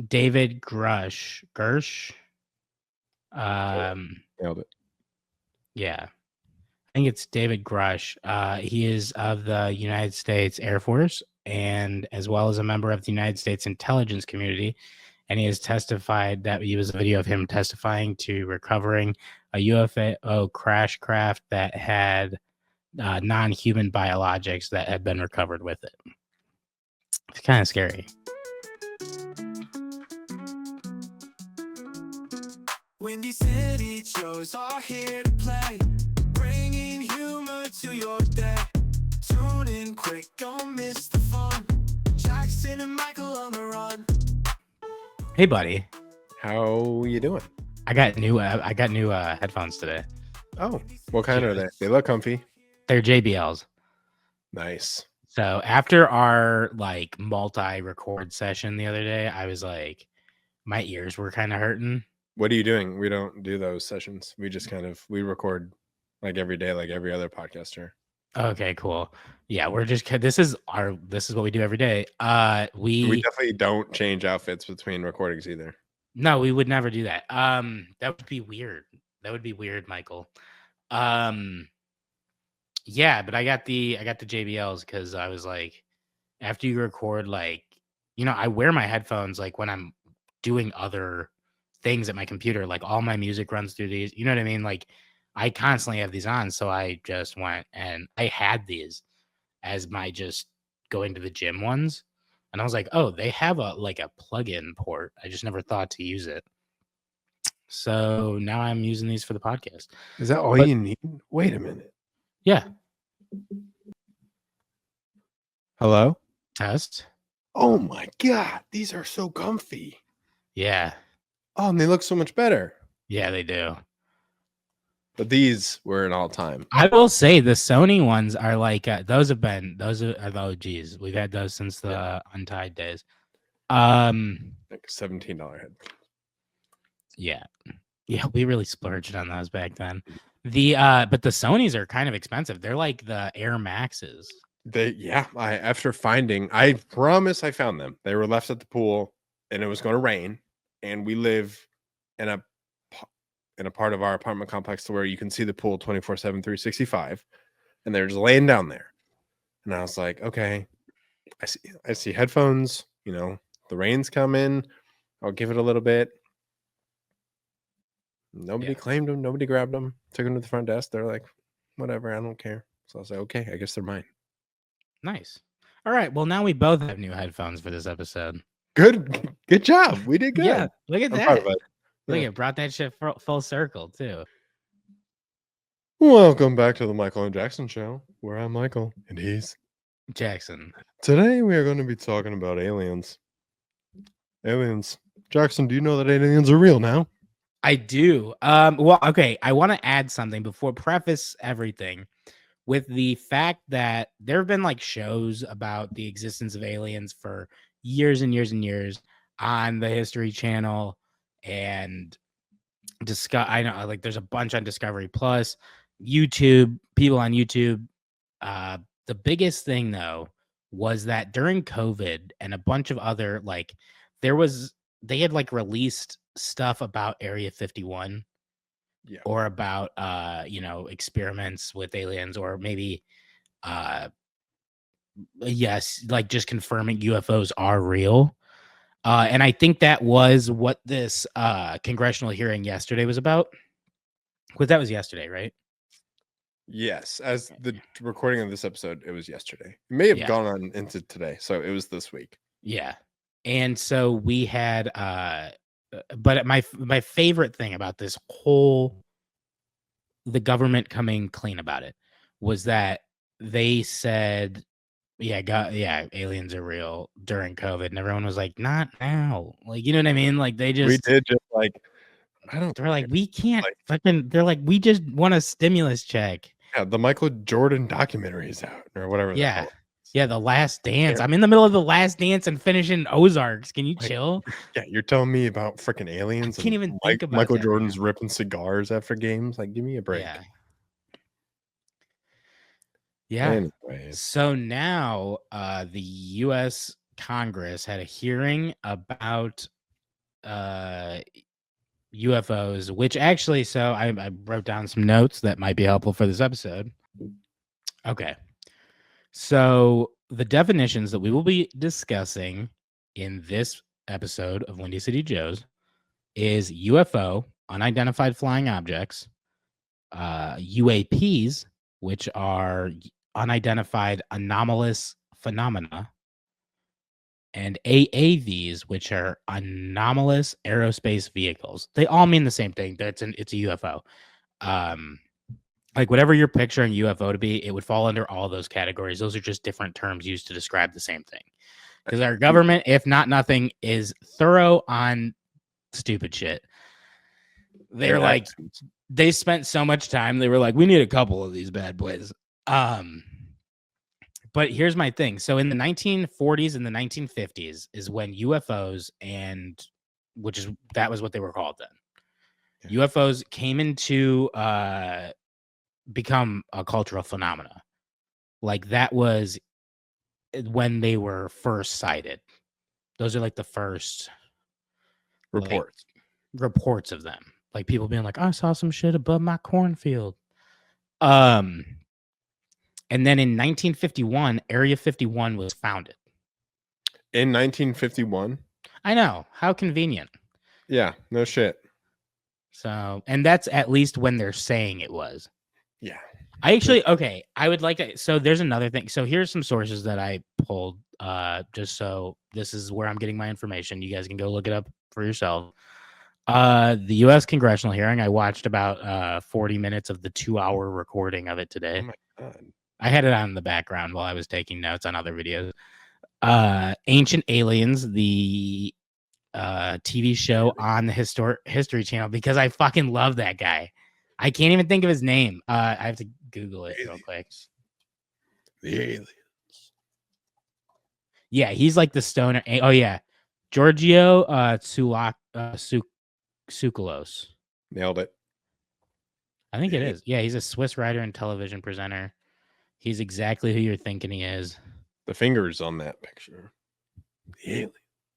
David Grush. Nailed it. Yeah, I think it's David Grush. He is of the United States Air Force and as well as a member of the United States intelligence community. And he has testified that he was a video of him testifying to recovering a UFO crash craft that had non-human biologics that had been recovered with it. It's kind of scary. Windy City shows are here to play, bringing humor to your day. Tune in quick, don't miss the fun. Jackson and Michael on the run. Hey, buddy. How you doing? I got new headphones today. Oh, what kind are they? They look comfy. They're JBLs. Nice. So after our like multi-record session the other day, I was like, my ears were kind of hurting. What are you doing? We don't do those sessions. We just we record like every day, like every other podcaster. Okay, cool. Yeah, we're just this is what we do every day. We definitely don't change outfits between recordings either. No, we would never do that. That would be weird. That would be weird, Michael. Yeah, but I got the JBLs because I was like, after you record, like, I wear my headphones like when I'm doing other things at my computer, like all my music runs through these. You know what I mean? Like, I constantly have these on, so I just went and I had these as my just going to the gym ones, and I was like, oh, they have a plug-in port. I just never thought to use it. So now I'm using these for the podcast. Is that all you need? Wait a minute. Yeah. Hello? Test. Oh my God. These are so comfy. Yeah. Oh, and they look so much better. Yeah, they do. But these were an all-time. I will say the Sony ones are like those are the OGs. We've had those since the Untied days. Like a $17 head. Yeah, we really splurged on those back then. But the Sonys are kind of expensive. They're like the Air Maxes. I promise I found them. They were left at the pool, and it was going to rain, and we live in a part of our apartment complex to where you can see the pool 24/7, 365, and they're just laying down there. And I was like, okay, I see headphones. The rain's coming. I'll give it a little bit. Nobody claimed them. Nobody grabbed them. Took them to the front desk. They're like, whatever, I don't care. So I was like, okay, I guess they're mine. Nice. All right. Well, now we both have new headphones for this episode. Good job. We did good. Yeah. Look at I'm that. proud of it. Look, it brought that shit full circle too. Welcome back to the Michael and Jackson Show, where I'm Michael and he's Jackson. Today we are going to be talking about aliens. Aliens. Jackson, do you know that aliens are real now? I do. Well, okay. I want to add something before preface everything with the fact that there have been like shows about the existence of aliens for years and years and years on the History Channel and I know like there's a bunch on Discovery Plus, YouTube, people on YouTube. The biggest thing though was that during COVID and a bunch of other they had like released stuff about Area 51 or about experiments with aliens or maybe like just confirming UFOs are real. And I think that was what this congressional hearing yesterday was about. Because that was yesterday, right? Yes. As the recording of this episode, it was yesterday. It may have gone on into today. So it was this week. Yeah. And so we had but my favorite thing about this whole the government coming clean about it was that they said aliens are real during COVID, and everyone was like, not now. Like, you know what I mean? Like we did just like they're like, we can't they're like, we just want a stimulus check. Yeah, the Michael Jordan documentary is out or whatever. Yeah. Yeah, The Last Dance. I'm in the middle of The Last Dance and finishing Ozarks. Can you chill? Yeah, you're telling me about freaking aliens. I can't even think about Michael Jordan's ripping cigars after games. Like, give me a break. Yeah. Anyways. So now the U.S. Congress had a hearing about UFOs, which actually, so I wrote down some notes that might be helpful for this episode. Okay. So the definitions that we will be discussing in this episode of Windy City Joe's is UFO, unidentified flying objects, UAPs, which are unidentified anomalous phenomena, and AAVs, which are anomalous aerospace vehicles. They all mean the same thing. It's a UFO. Like whatever you're picturing UFO to be, it would fall under all those categories. Those are just different terms used to describe the same thing. Because our government, if not nothing, is thorough on stupid shit. They're like, they spent so much time. They were like, we need a couple of these bad boys. But here's my thing. So in the 1940s and the 1950s is when UFOs that was what they were called then. Yeah. UFOs came into become a cultural phenomena. Like that was when they were first sighted. Those are like the first reports of them. Like people being like, I saw some shit above my cornfield. And then in 1951, Area 51 was founded. In 1951? I know. How convenient. Yeah, no shit. So, and that's at least when they're saying it was. Yeah. I would like to. So there's another thing. So here's some sources that I pulled, just so this is where I'm getting my information. You guys can go look it up for yourself. The U.S. Congressional Hearing, I watched about 40 minutes of the 2-hour recording of it today. Oh my God. I had it on in the background while I was taking notes on other videos. Ancient Aliens, the TV show on the History Channel, because I fucking love that guy. I can't even think of his name. I have to Google it real quick. The aliens. Yeah, he's like the stoner. Oh yeah, Giorgio Tsoukalos. Nailed it. I think it is. Yeah, he's a Swiss writer and television presenter. He's exactly who you're thinking he is. The fingers on that picture. The aliens.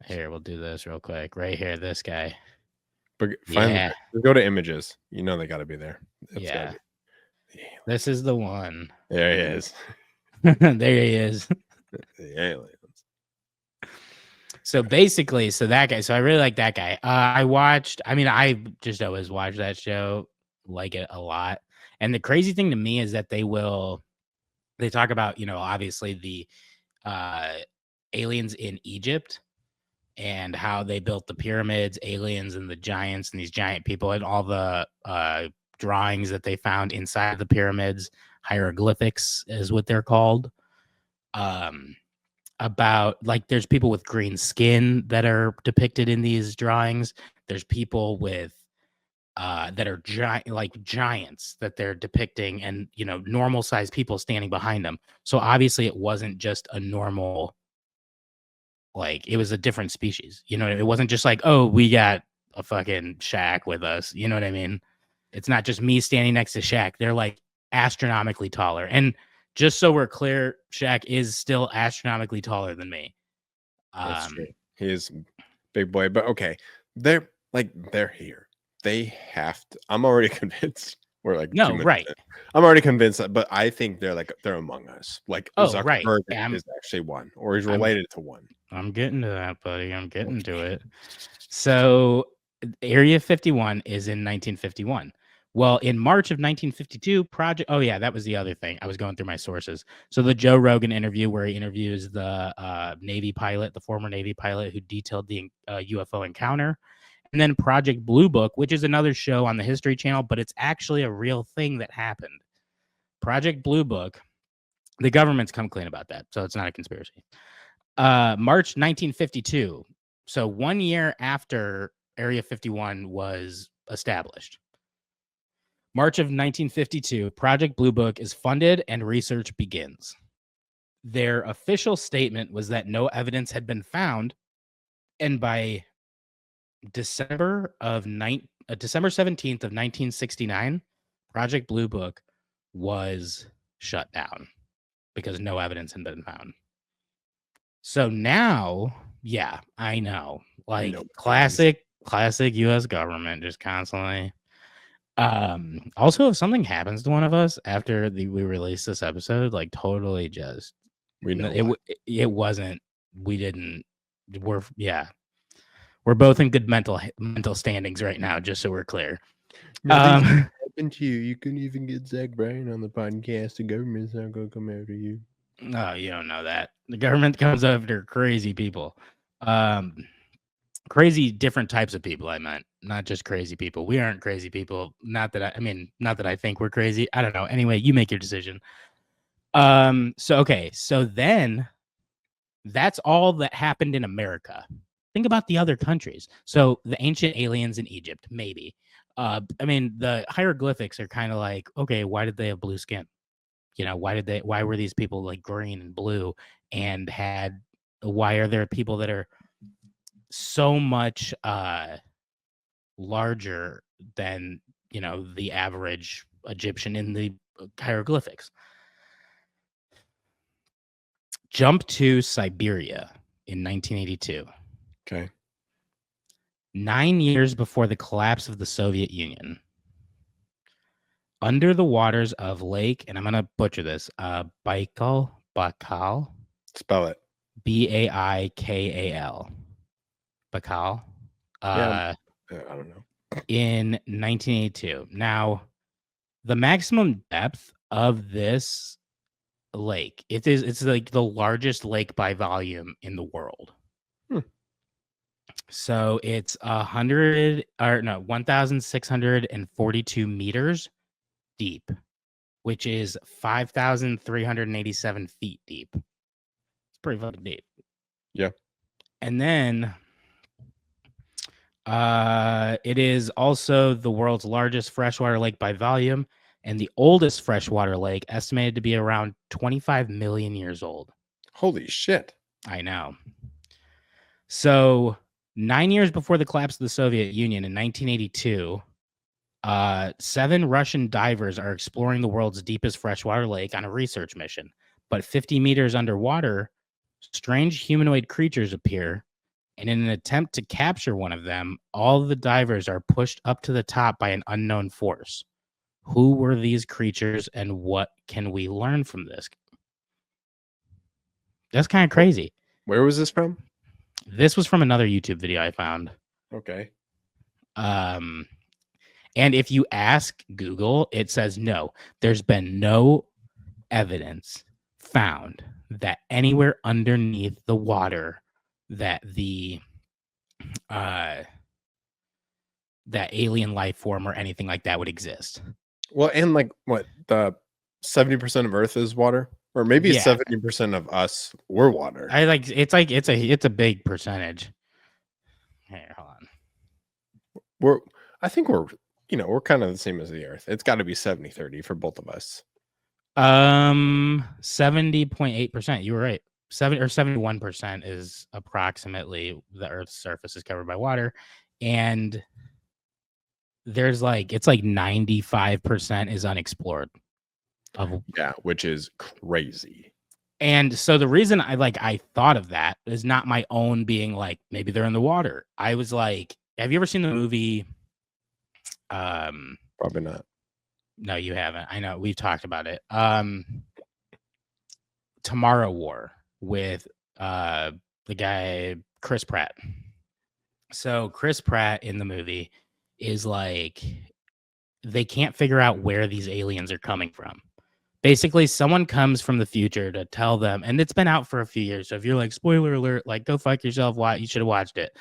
Here, we'll do this real quick. Right here, this guy. But finally, go to images. You know they got to be there. Yeah. This is the one. There he is. There he is. The aliens. So basically, that guy. So I really like that guy. I just always watch that show, like it a lot. And the crazy thing to me is that they talk about, obviously the aliens in Egypt and how they built the pyramids, aliens and the giants and these giant people, and all the drawings that they found inside the pyramids, hieroglyphics is what they're called. About like there's people with green skin that are depicted in these drawings. There's people with that are giants that they're depicting, and normal sized people standing behind them. So obviously it wasn't just a normal, like it was a different species. It wasn't just like, oh, we got a fucking Shaq with us. You know what I mean? It's not just me standing next to Shaq. They're like astronomically taller. And just so we're clear, Shaq is still astronomically taller than me. That's true. He is big boy, but okay. They're here. They have to. I'm already convinced. We're like, no, right. I'm already convinced that, but I think they're among us. Like, right. Is actually one, or he's related to one. I'm getting to that, buddy. I'm getting to it. So, Area 51 is in 1951. Well, in March of 1952, that was the other thing. I was going through my sources. So the Joe Rogan interview where he interviews the former Navy pilot who detailed the UFO encounter. And then Project Blue Book, which is another show on the History Channel, but it's actually a real thing that happened. Project Blue Book, the government's come clean about that, so it's not a conspiracy. March 1952, so 1 year after Area 51 was established. March of 1952, Project Blue Book is funded and research begins. Their official statement was that no evidence had been found, and by December 17th of 1969, Project Blue Book was shut down because no evidence had been found. So now, yeah, I know, like classic Classic U.S. government, just constantly. Also, if something happens to one of us after we release this episode, like totally just We know it wasn't. We didn't. We're both in good mental standings right now. Just so we're clear. nothing's happened to you. You couldn't even get Zach Bryan on the podcast. The government's not gonna come after you. No, you don't know that. The government comes after crazy people. Crazy different types of people, I meant, not just crazy people. We aren't crazy people. Not that I think we're crazy. I don't know. Anyway, you make your decision. So then that's all that happened in America. Think about the other countries. So the ancient aliens in Egypt, maybe. The hieroglyphics are kind of like, okay, why did they have blue skin? Why were these people like green and blue and why are there people that are so much larger than the average Egyptian in the hieroglyphics? Jump to Siberia in 1982. Okay. 9 years before the collapse of the Soviet Union. Under the waters of Lake, and I'm gonna butcher this, Baikal. Spell it. Baikal. Baikal. I don't know. In 1982. Now, the maximum depth of this lake, it's like the largest lake by volume in the world. So it's 1,642 meters deep, which is 5,387 feet deep. It's pretty fucking deep. Yeah. And then it is also the world's largest freshwater lake by volume and the oldest freshwater lake, estimated to be around 25 million years old. Holy shit. I know. So 9 years before the collapse of the Soviet Union in 1982, 7 Russian divers are exploring the world's deepest freshwater lake on a research mission. But 50 meters underwater, strange humanoid creatures appear, and in an attempt to capture one of them, all the divers are pushed up to the top by an unknown force. Who were these creatures, and what can we learn from this? That's kind of crazy. Where was this from? This was from another YouTube video I found. Okay. And if you ask Google, it says no. There's been no evidence found that anywhere underneath the water that that alien life form or anything like that would exist. Well, and like what, the 70% of Earth is water, or maybe 70% of us were water. It's a big percentage. Here, hold on. I think we're kind of the same as the Earth. It's got to be 70-30 for both of us. 70.8%. You were right. 71% is approximately the Earth's surface is covered by water, and there's it's like 95% is unexplored. Which is crazy. And so the reason I thought of that is not my own being like, maybe they're in the water. I was like, have you ever seen the movie? Probably not. No, you haven't. I know we've talked about it. Tomorrow War with the guy Chris Pratt. So Chris Pratt in the movie is like, they can't figure out where these aliens are coming from. Basically, someone comes from the future to tell them, and it's been out for a few years. So if you're like, spoiler alert, like go fuck yourself. Why you should have watched it.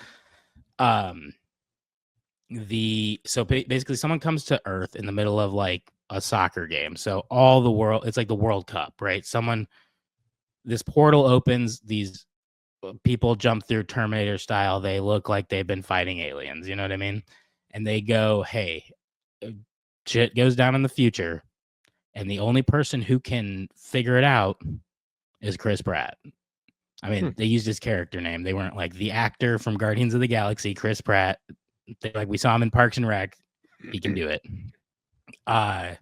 Basically someone comes to Earth in the middle of like a soccer game. So all the world, it's like the World Cup, right? This portal opens, these people jump through Terminator style. They look like they've been fighting aliens. You know what I mean? And they go, hey, shit goes down in the future. And the only person who can figure it out is Chris Pratt. I mean, they used his character name. They weren't like the actor from Guardians of the Galaxy, Chris Pratt. We saw him in Parks and Rec. He can do it. And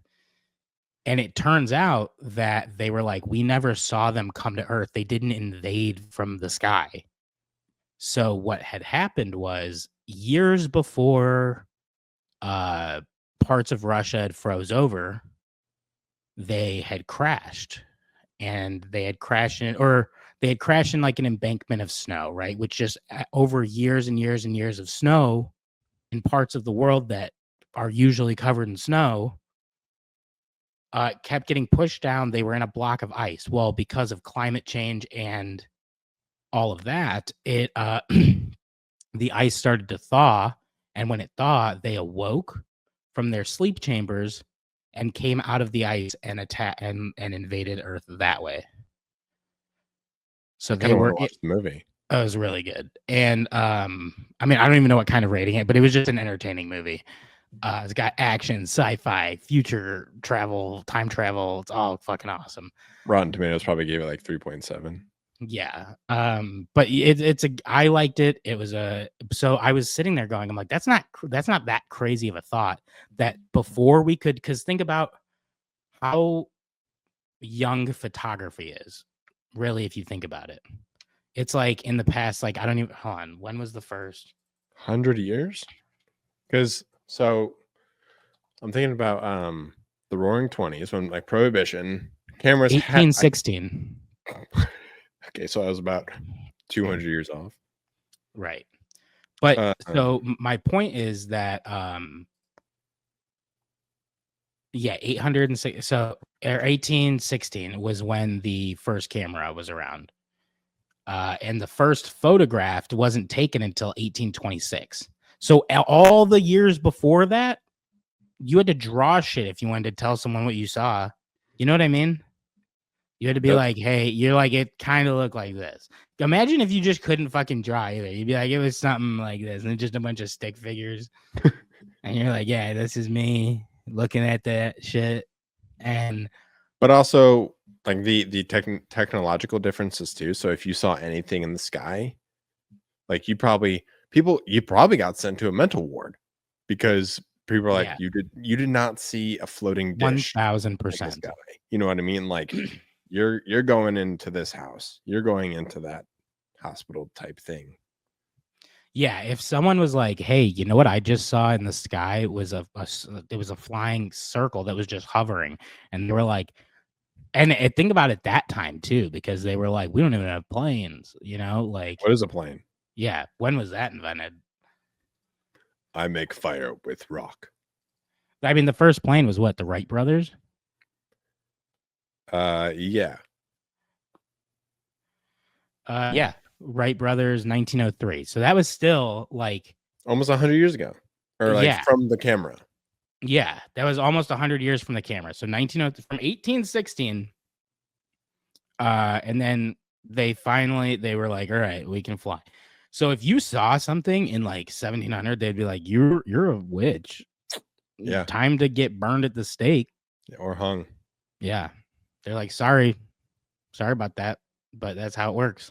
it turns out that they were like, we never saw them come to Earth. They didn't invade from the sky. So what had happened was years before parts of Russia had froze over, they had crashed, and they had crashed in like an embankment of snow, right? Which just over years and years and years of snow in parts of the world that are usually covered in snow, kept getting pushed down. They were in a block of ice. Well, because of climate change and all of that, it the ice started to thaw, and when it thawed, they awoke from their sleep chambers and came out of the ice and invaded Earth that way. So I they kind of want were to watch the movie. it was really good. And I mean, I don't even know what kind of rating it, but it was just an entertaining movie. It's got action, sci-fi, future travel, time travel. It's all fucking awesome. Rotten Tomatoes probably gave it like 3.7. Yeah. But I liked it. It was so I was sitting there going, I'm like, that's not that crazy of a thought that before we could, because think about how young photography is, really, if you think about it. It's like in the past, like, I don't even, hold on, when was the first 100 years? Because so I'm thinking about the Roaring 20s when like Prohibition cameras 1816. Okay, so I was about 200 years off. Right. But so my point is that 806, so 1816 was when the first camera was around. And the first photograph wasn't taken until 1826. So all the years before that, you had to draw shit if you wanted to tell someone what you saw. You know what I mean? You had to be like, hey, you're like, it kind of looked like this. Imagine if you just couldn't fucking draw either. You'd be like, it was something like this, and just a bunch of stick figures. And you're like, yeah, this is me looking at that shit. But also like the technological differences too. So if you saw anything in the sky, like you probably got sent to a mental ward because people are like, you did not see a floating dish. 1000%. You know what I mean? Like you're going into this house, you're going into that hospital type thing. Yeah, if someone was like, "Hey, you know what I just saw in the sky was it was a flying circle that was just hovering," and they were like, and think about it that time too, because they were like, "We don't even have planes," you know, like what is a plane? Yeah, when was that invented? I make fire with rock. I mean, the first plane was what, the Wright brothers? Yeah. Yeah, Wright brothers, 1903. So that was still like almost 100 years ago, or like from the camera. Yeah, that was almost 100 years from the camera. So 1903 from 1816. And then they were like, all right, we can fly. So if you saw something in like 1700, they'd be like, you're a witch. Yeah. Time to get burned at the stake. Or hung. Yeah. They're like, sorry about that, but that's how it works.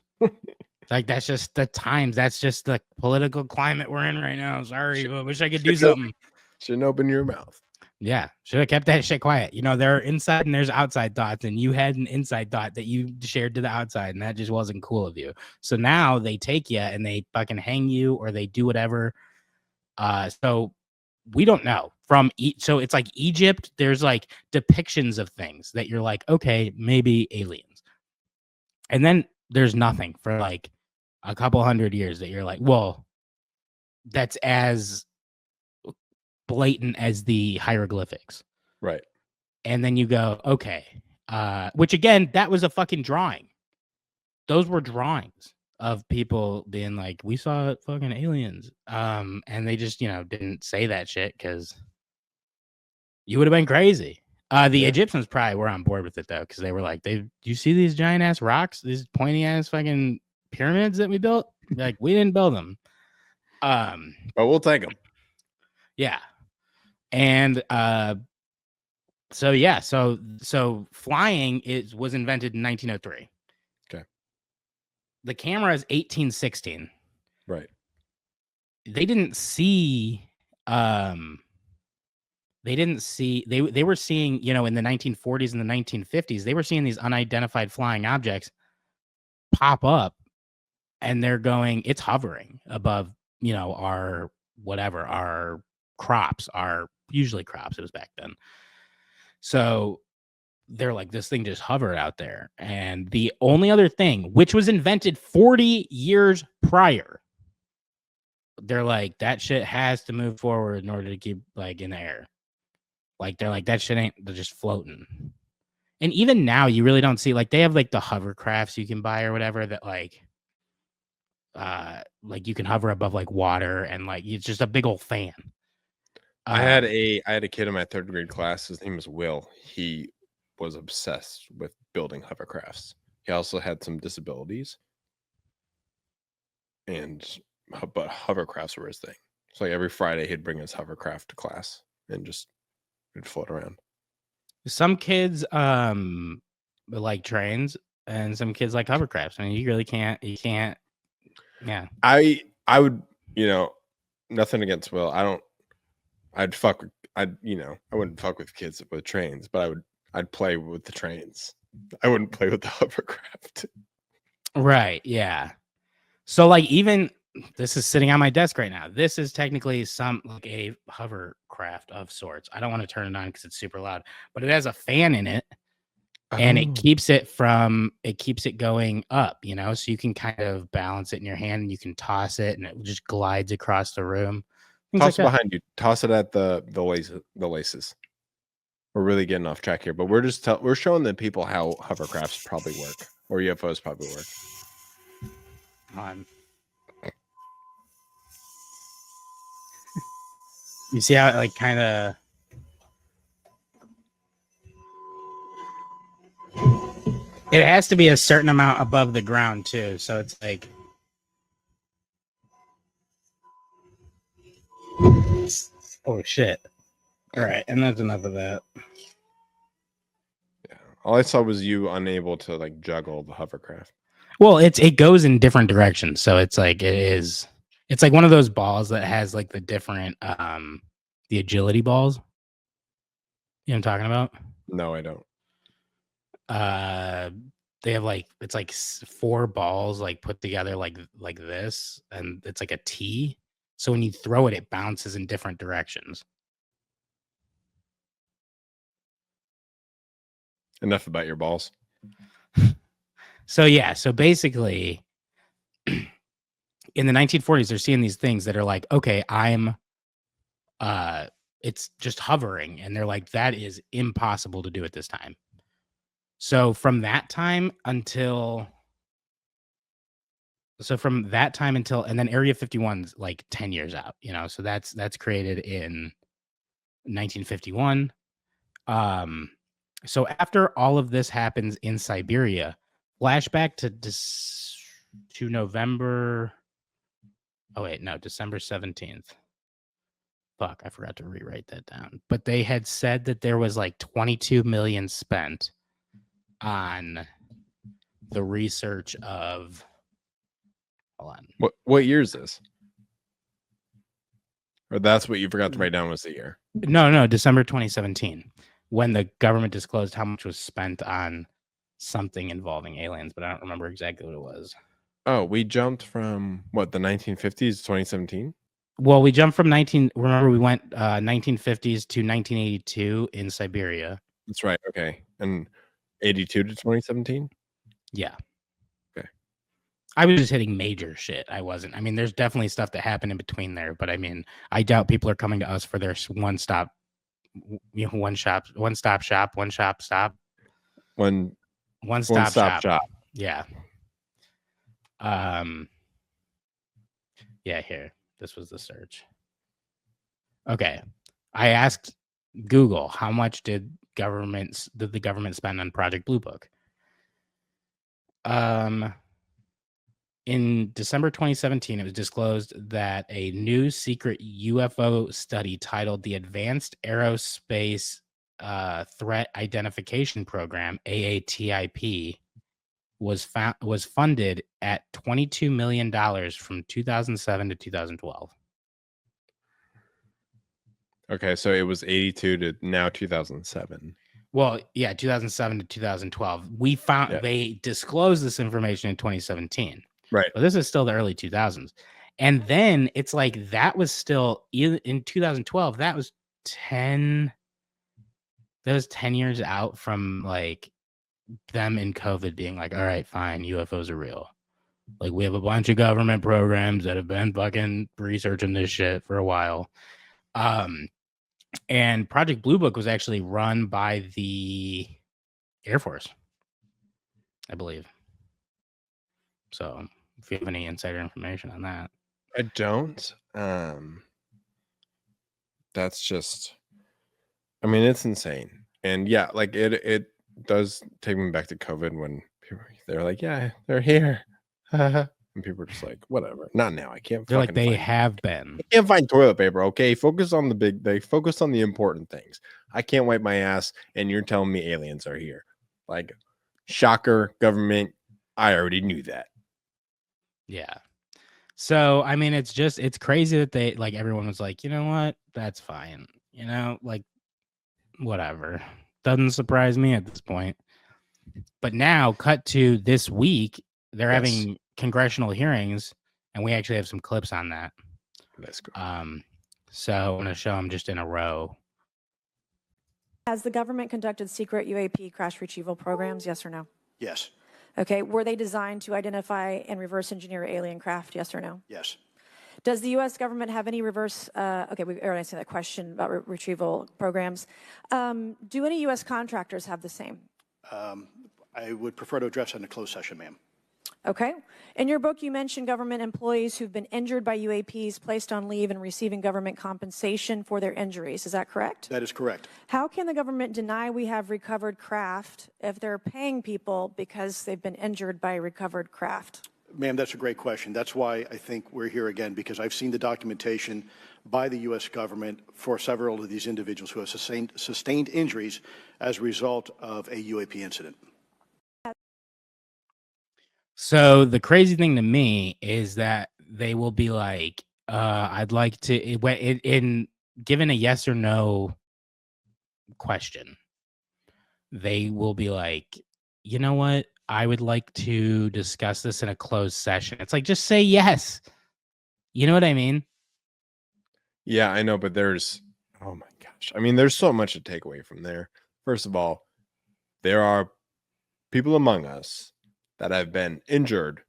Like, that's just the times. That's just the political climate we're in right now. Sorry, but I wish I could do something. Shouldn't open your mouth. Yeah, should have kept that shit quiet. You know, there are inside and there's outside thoughts, and you had an inside thought that you shared to the outside, and that just wasn't cool of you. So now they take you and they fucking hang you, or they do whatever. So we don't know so it's like Egypt. There's like depictions of things that you're like, okay, maybe aliens, and then there's nothing for like a couple hundred years that you're like, well, that's as blatant as the hieroglyphics. Right. And then you go, okay. Which again, that was a fucking drawing. Those were drawings of people being like, we saw fucking aliens. And they just, didn't say that shit because you would have been crazy. The Egyptians probably were on board with it though, because they were like, do you see these giant ass rocks, these pointy ass fucking pyramids that we built? Like, we didn't build them. But we'll take them. Yeah. And so flying was invented in 1903. Okay. The camera is 1816. Right. They didn't see they were seeing, in the 1940s and the 1950s, they were seeing these unidentified flying objects pop up and they're going, it's hovering above, our crops, our usually crops. It was back then. So they're like, this thing just hovered out there. And the only other thing, which was invented 40 years prior, they're like, that shit has to move forward in order to keep like in the air. Like, they're like, that shit ain't, they're just floating. And even now, you really don't see, like, they have like the hovercrafts you can buy or whatever that like you can hover above like water, and like it's just a big old fan. I had a kid in my 3rd grade class. His name was Will. He was obsessed with building hovercrafts. He also had some disabilities, but hovercrafts were his thing. So like every Friday he'd bring his hovercraft to class and just it'd float around. Some kids like trains, and some kids like hovercrafts. I mean, you can't. Yeah. I would, nothing against Will. I wouldn't fuck with kids with trains, but I'd play with the trains. I wouldn't play with the hovercraft. Right. Yeah. So like, even this is sitting on my desk right now. This is technically like a hovercraft of sorts. I don't want to turn it on because it's super loud, but it has a fan in it. And it keeps it going up, so you can kind of balance it in your hand, and you can toss it, and it just glides across the room. Toss it behind you. Toss it at the laces. We're really getting off track here, but we're showing the people how hovercrafts probably work, or UFOs probably work. You see how it like kind of. It has to be a certain amount above the ground too, so it's like. Oh shit! All right, and that's enough of that. Yeah, all I saw was you unable to like juggle the hovercraft. Well, it goes in different directions, so it's like it's like one of those balls that has like the different the agility balls. You know what I'm talking about? No, I don't. They have like, it's like 4 balls like put together like this, and it's like a T. So when you throw it, it bounces in different directions. Enough about your balls. So yeah, so basically in the 1940s, they're seeing these things that are like, okay, it's just hovering, and they're like, that is impossible to do at this time. So from that time until, and then Area 51's like 10 years out, so that's created in 1951. So after all of this happens in Siberia, flashback to November. Oh wait, no, December 17th. Fuck, I forgot to rewrite that down. But they had said that there was like 22 million spent on the research of. Hold on. What year is this? Or that's what you forgot to write down was the year? No, December 2017, when the government disclosed how much was spent on something involving aliens, but I don't remember exactly what it was. Oh, we jumped from what, the 1950s to 2017? Well, we jumped from remember we went 1950s to 1982 in Siberia. That's right. Okay. And 82 to 2017? Yeah. Okay. I was just hitting major shit. I wasn't. I mean, there's definitely stuff that happened in between there, but I mean, I doubt people are coming to us for their one stop shop. Yeah. Yeah, here. This was the search. Okay. I asked Google, how much did the government spend on Project Blue Book? In December 2017, it was disclosed that a new secret UFO study titled the Advanced Aerospace Threat Identification Program, AATIP, was funded at $22 million from 2007 to 2012. Okay, so it was 82 to now 2007. Well, yeah, 2007 to 2012. They disclosed this information in 2017. Right. But this is still the early 2000s. And then it's like that was still in 2012. That was 10 years out from like them in COVID being like, all right, fine, UFOs are real. Like we have a bunch of government programs that have been fucking researching this shit for a while. And Project Blue Book was actually run by the Air Force, I believe. So if you have any insider information on that. I don't. That's just, I mean, it's insane. And yeah, like it does take me back to COVID when people, they're like, yeah, they're here. And people are just like, whatever. Not now. I can't. They're like, they find, have been. I can't find toilet paper. Okay, focus on the big. They focus on the important things. I can't wipe my ass, and you're telling me aliens are here. Like, shocker, government. I already knew that. Yeah. So I mean, it's crazy that they like everyone was like, you know what, that's fine. You know, like whatever. Doesn't surprise me at this point. But now, cut to this week, they're having congressional hearings, and we actually have some clips on that. That's good. So I'm going to show them just in a row. Has the government conducted secret UAP crash retrieval programs, yes or no? Yes. Okay, were they designed to identify and reverse engineer alien craft, yes or no? Yes. Does the U.S. government have any reverse, okay, we already answered that question about retrieval programs. Do any U.S. contractors have the same? I would prefer to address that in a closed session, ma'am. Okay. In your book, you mentioned government employees who've been injured by UAPs, placed on leave, and receiving government compensation for their injuries. Is that correct? That is correct. How can the government deny we have recovered craft if they're paying people because they've been injured by recovered craft? Ma'am, that's a great question. That's why I think we're here again, because I've seen the documentation by the U.S. government for several of these individuals who have sustained injuries as a result of a UAP incident. So the crazy thing to me is that they will be like, I'd like to, in given a yes or no question, they will be like, you know what? I would like to discuss this in a closed session. It's like, just say yes. You know what I mean? Yeah, I know, but there's, oh my gosh. I mean, there's so much to take away from there. First of all, there are people among us that have been injured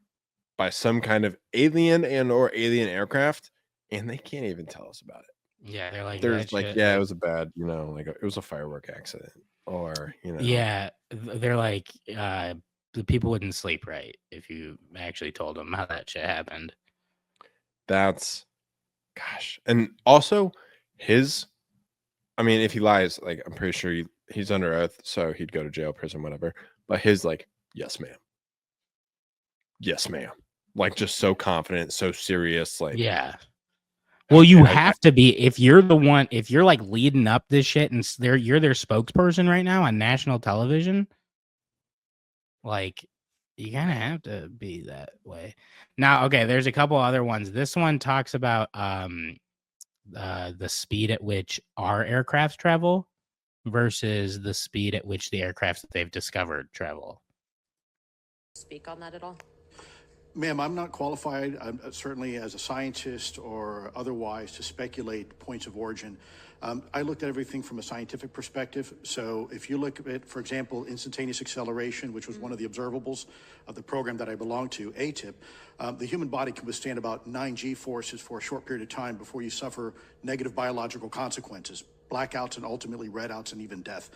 by some kind of alien and or alien aircraft, and they can't even tell us about it. Yeah, they're like, There's like, shit, yeah, like, it was a bad, like it was a firework accident, or yeah, they're like, the people wouldn't sleep right if you actually told them how that shit happened. That's, gosh, and also I mean, if he lies, like I'm pretty sure he's under oath, so he'd go to jail, prison, whatever. But his like, yes, ma'am. Yes, ma'am. Like just so confident, so serious. Like, yeah. Well, you have to be if you're like leading up this shit and you're their spokesperson right now on national television. Like, you kind of have to be that way. Now, okay, there's a couple other ones. This one talks about the speed at which our aircrafts travel versus the speed at which the aircrafts that they've discovered travel. Speak on that at all? Ma'am, I'm not qualified, certainly as a scientist or otherwise, to speculate points of origin. I looked at everything from a scientific perspective. So if you look at, for example, instantaneous acceleration, which was one of the observables of the program that I belong to, ATIP, the human body can withstand about 9 G-forces for a short period of time before you suffer negative biological consequences, blackouts and ultimately redouts and even death.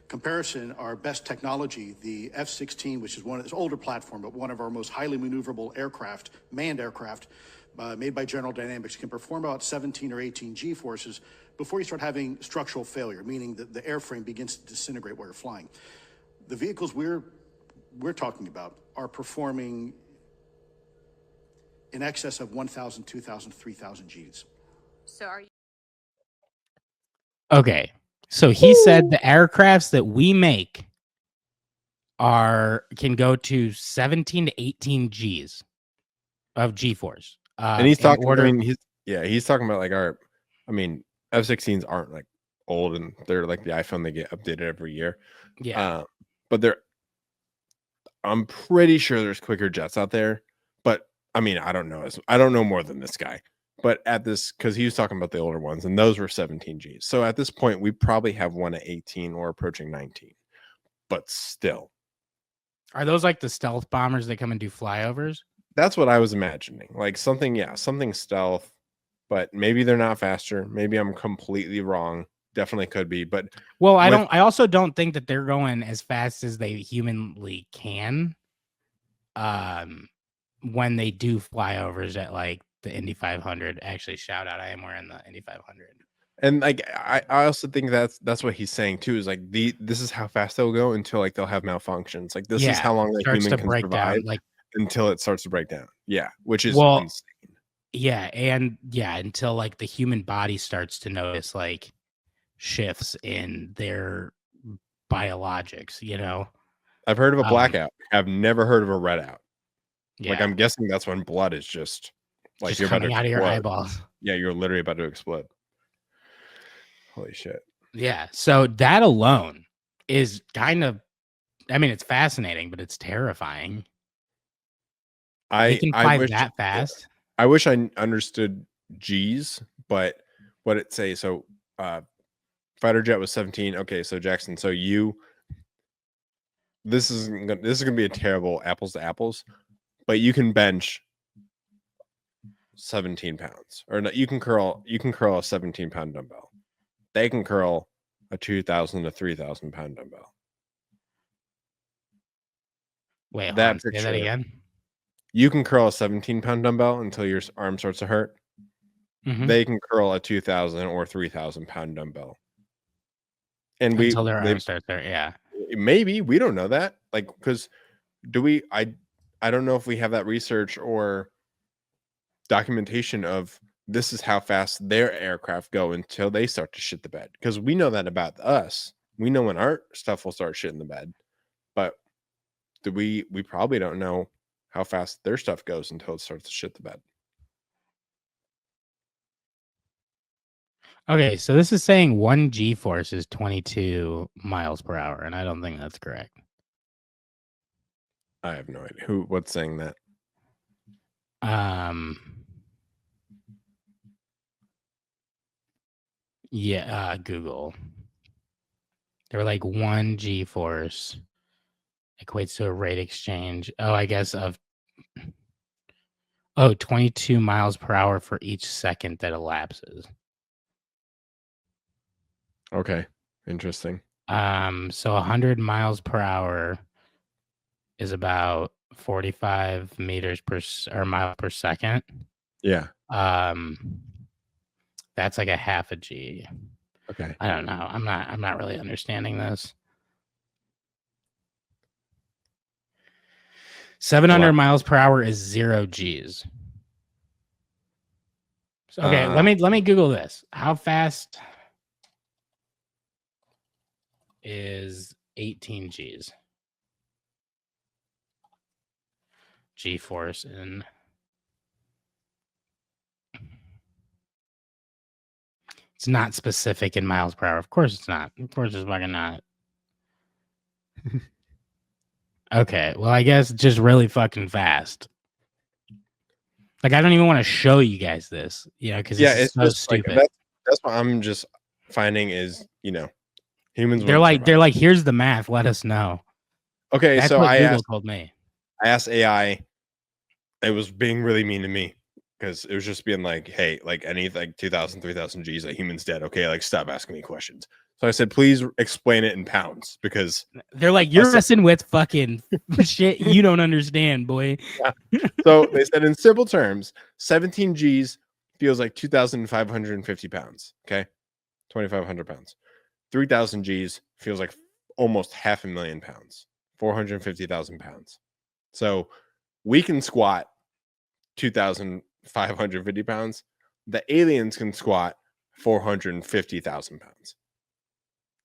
Comparison, our best technology, the F-16, which is one of this older platform, but one of our most highly maneuverable aircraft, manned aircraft, made by General Dynamics, can perform about 17 or 18 G-forces before you start having structural failure, meaning that the airframe begins to disintegrate while you're flying. The vehicles we're talking about are performing in excess of 1,000, 2,000, 3,000 Gs. So are you? Okay. So he said the aircrafts that we make can go to 17 to 18 Gs of G-force. And he's talking, he's talking about like F-16s aren't like old and they're like the iPhone, they get updated every year. Yeah. But I'm pretty sure there's quicker jets out there, but I mean, I don't know. I don't know more than this guy. But at this, because he was talking about the older ones, and those were 17 Gs. So at this point, we probably have one at 18 or approaching 19. But still, Are those like the stealth bombers that come and do flyovers? that's what I was imagining. Like something, yeah, something stealth. But maybe they're not faster. Maybe I'm completely wrong. Definitely could be. But Well, I also don't think that they're going as fast as they humanly can. When they do flyovers at like the Indy 500. Actually, shout out, I am wearing the Indy 500. and like I also think that's what he's saying too, is like this is how fast they'll go until like they'll have malfunctions. Like this is how long a starts human to can break survive down. Like, until it starts to break down. Yeah, which is well, insane. yeah, until like the human body starts to notice like shifts in their biologics, you know. I've heard of a blackout. I've never heard of a red out. Yeah, Like I'm guessing that's when blood is just like just you're about to coming out of your explode. eyeballs. Yeah, you're literally about to explode. Holy shit. Yeah, so that alone is kind of, I mean, it's fascinating, but it's terrifying. They can fly that fast. I wish I understood G's, but what it say? So fighter jet was 17. Okay, so Jackson, so this is gonna be a terrible apples to apples, but you can bench 17 pounds, or no, you can curl a 17-pound dumbbell. They can curl a 2,000 to 3,000 pound dumbbell. Wait, That say that again. You can curl a 17-pound dumbbell until your arm starts to hurt. Mhm. They can curl a 2,000 or 3,000 pound dumbbell. And Until their arm starts to hurt, yeah. Maybe we don't know that. Like, because I don't know if we have that research or documentation of this is how fast their aircraft go until they start to shit the bed. Because we know that about us. We know when our stuff will start shitting the bed. But we probably don't know how fast their stuff goes until it starts to shit the bed. Okay, so this is saying 1 G-force is 22 miles per hour, and I don't think that's correct. I have no idea. What's saying that? Yeah, Google. They're like 1 G-force equates to a rate exchange. Oh, I guess of 22 miles per hour for each second that elapses. Okay, interesting. So 100 miles per hour is about 45 meters or mile per second. Yeah. That's like a half a G. Okay. I don't know. I'm not really understanding this. 700 miles per hour is 0 Gs. So, okay, let me Google this. How fast is 18 Gs? G-force in. It's not specific in miles per hour. Of course it's not. Of course it's fucking not. Okay, well, I guess just really fucking fast. Like, I don't even want to show you guys this, because it's so stupid. Like, that's what I'm just finding is, humans. They're like, here's the math. Let us know. Okay, that's so what Google told me. I asked AI. It was being really mean to me because it was just being like, hey, like any like 2,000, 3,000 G's, a human's dead. Okay, like stop asking me questions. So I said, please explain it in pounds, because they're like, you're messing with fucking shit you don't understand, boy. Yeah. So they said in simple terms, 17 G's feels like 2,550 pounds. Okay, 2,500 pounds. 3,000 G's feels like almost 500,000 pounds, 450,000 pounds. So we can squat 2,550 pounds. The aliens can squat 450,000 pounds.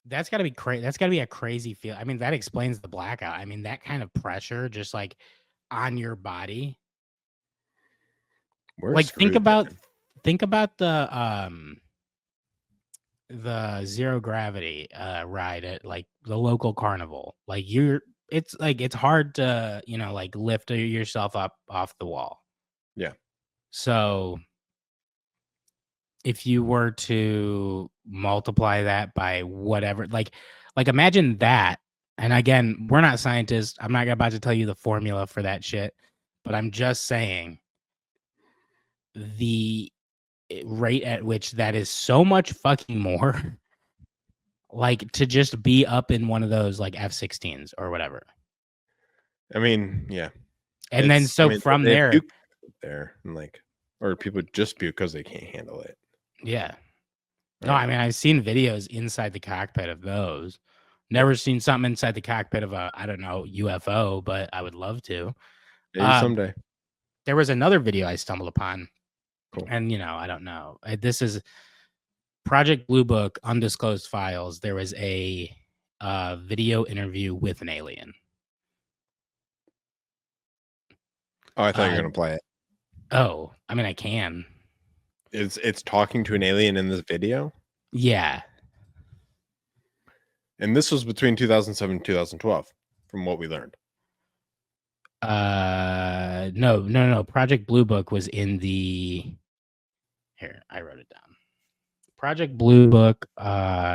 That's got to be crazy. That's got to be a crazy feel. I mean, that explains the blackout. I mean, that kind of pressure just like on your body. Like think about the zero gravity ride at like the local carnival. Like it's hard to, like lift yourself up off the wall. Yeah. So if you were to multiply that by whatever, like imagine that. And again, we're not scientists. I'm not about to tell you the formula for that shit, but I'm just saying the rate at which that is so much fucking more. Like to just be up in one of those like F-16s or whatever. I mean, yeah. And then from they there, puke there and like, or people just puke because they can't handle it. yeah. No, I mean, I've seen videos inside the cockpit of those. Never seen something inside the cockpit of a, I don't know, UFO, but I would love to. Maybe someday. There was another video I stumbled upon. Cool. And, I don't know. This is Project Blue Book, Undisclosed Files. There was a video interview with an alien. Oh, I thought you were going to play it. Oh, I mean, I can. It's talking to an alien in this video? Yeah. And this was between 2007 and 2012, from what we learned. No. Project Blue Book was in the... Here, I wrote it down. Project Blue Book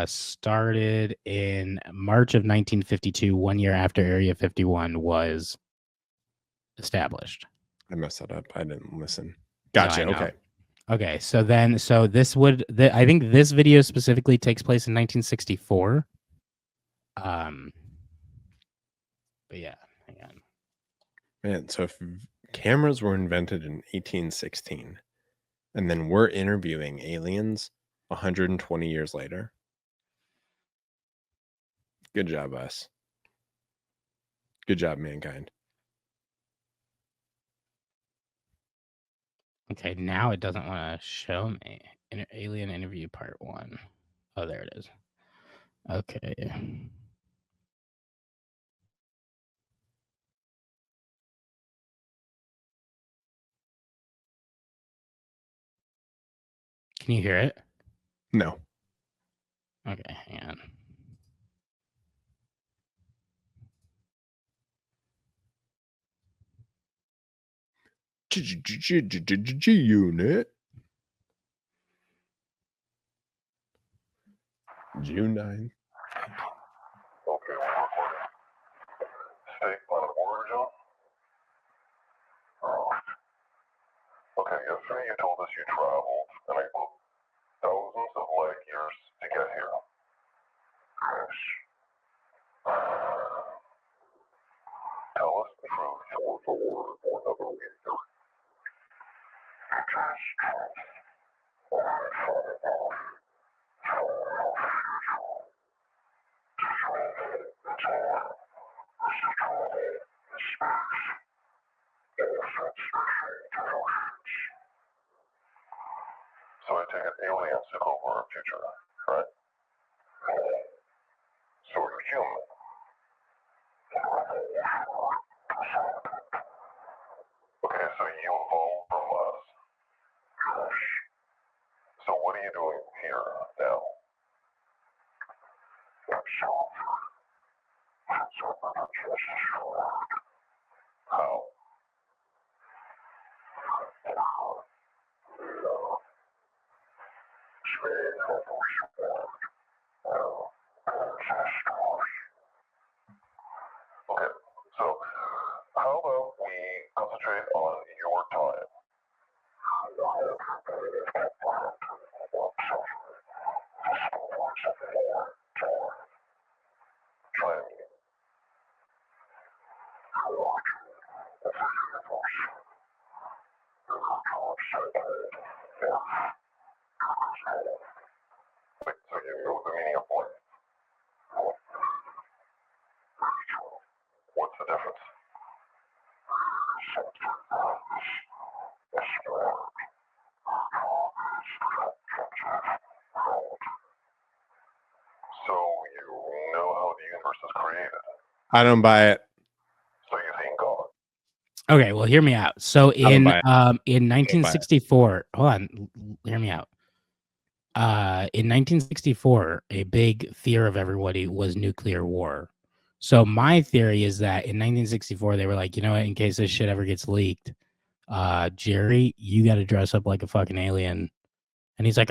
started in March of 1952, 1 year after Area 51 was established. I messed that up. I didn't listen. Gotcha. No, okay. Okay. So this would, I think this video specifically takes place in 1964. But yeah, hang on. Man, so if cameras were invented in 1816, and then we're interviewing aliens 120 years later, good job, us. Good job, mankind. Okay, now it doesn't want to show me. Alien interview part 1. Oh, there it is. Okay. Can you hear it? No. Okay, hang on. G-Unit. June 9th. Okay, we're recording. State plan of origin. Okay, yesterday you told us you traveled, and I quote, thousands of light years to get here. Grush. Tell us the truth, word for word, or another way to do it. It is truth. Only from above. From your future. The truth, the time. This is truth, the space. Innocence, intelligence. So I take it aliens took over our future, right? So you're human. Okay, so you evolved from us. So what are you doing here now? How? Okay, so how about we concentrate on your time? Try me. Wait, so you know the meaning of life? What's the difference? So you know how the universe is created. I don't buy it. So you think God. Okay, well, hear me out. So in buy it. in 1964, hold on, hear me out. In 1964, a big fear of everybody was nuclear war. So my theory is that in 1964, they were like, you know what, in case this shit ever gets leaked, Jerry, you got to dress up like a fucking alien. And he's like,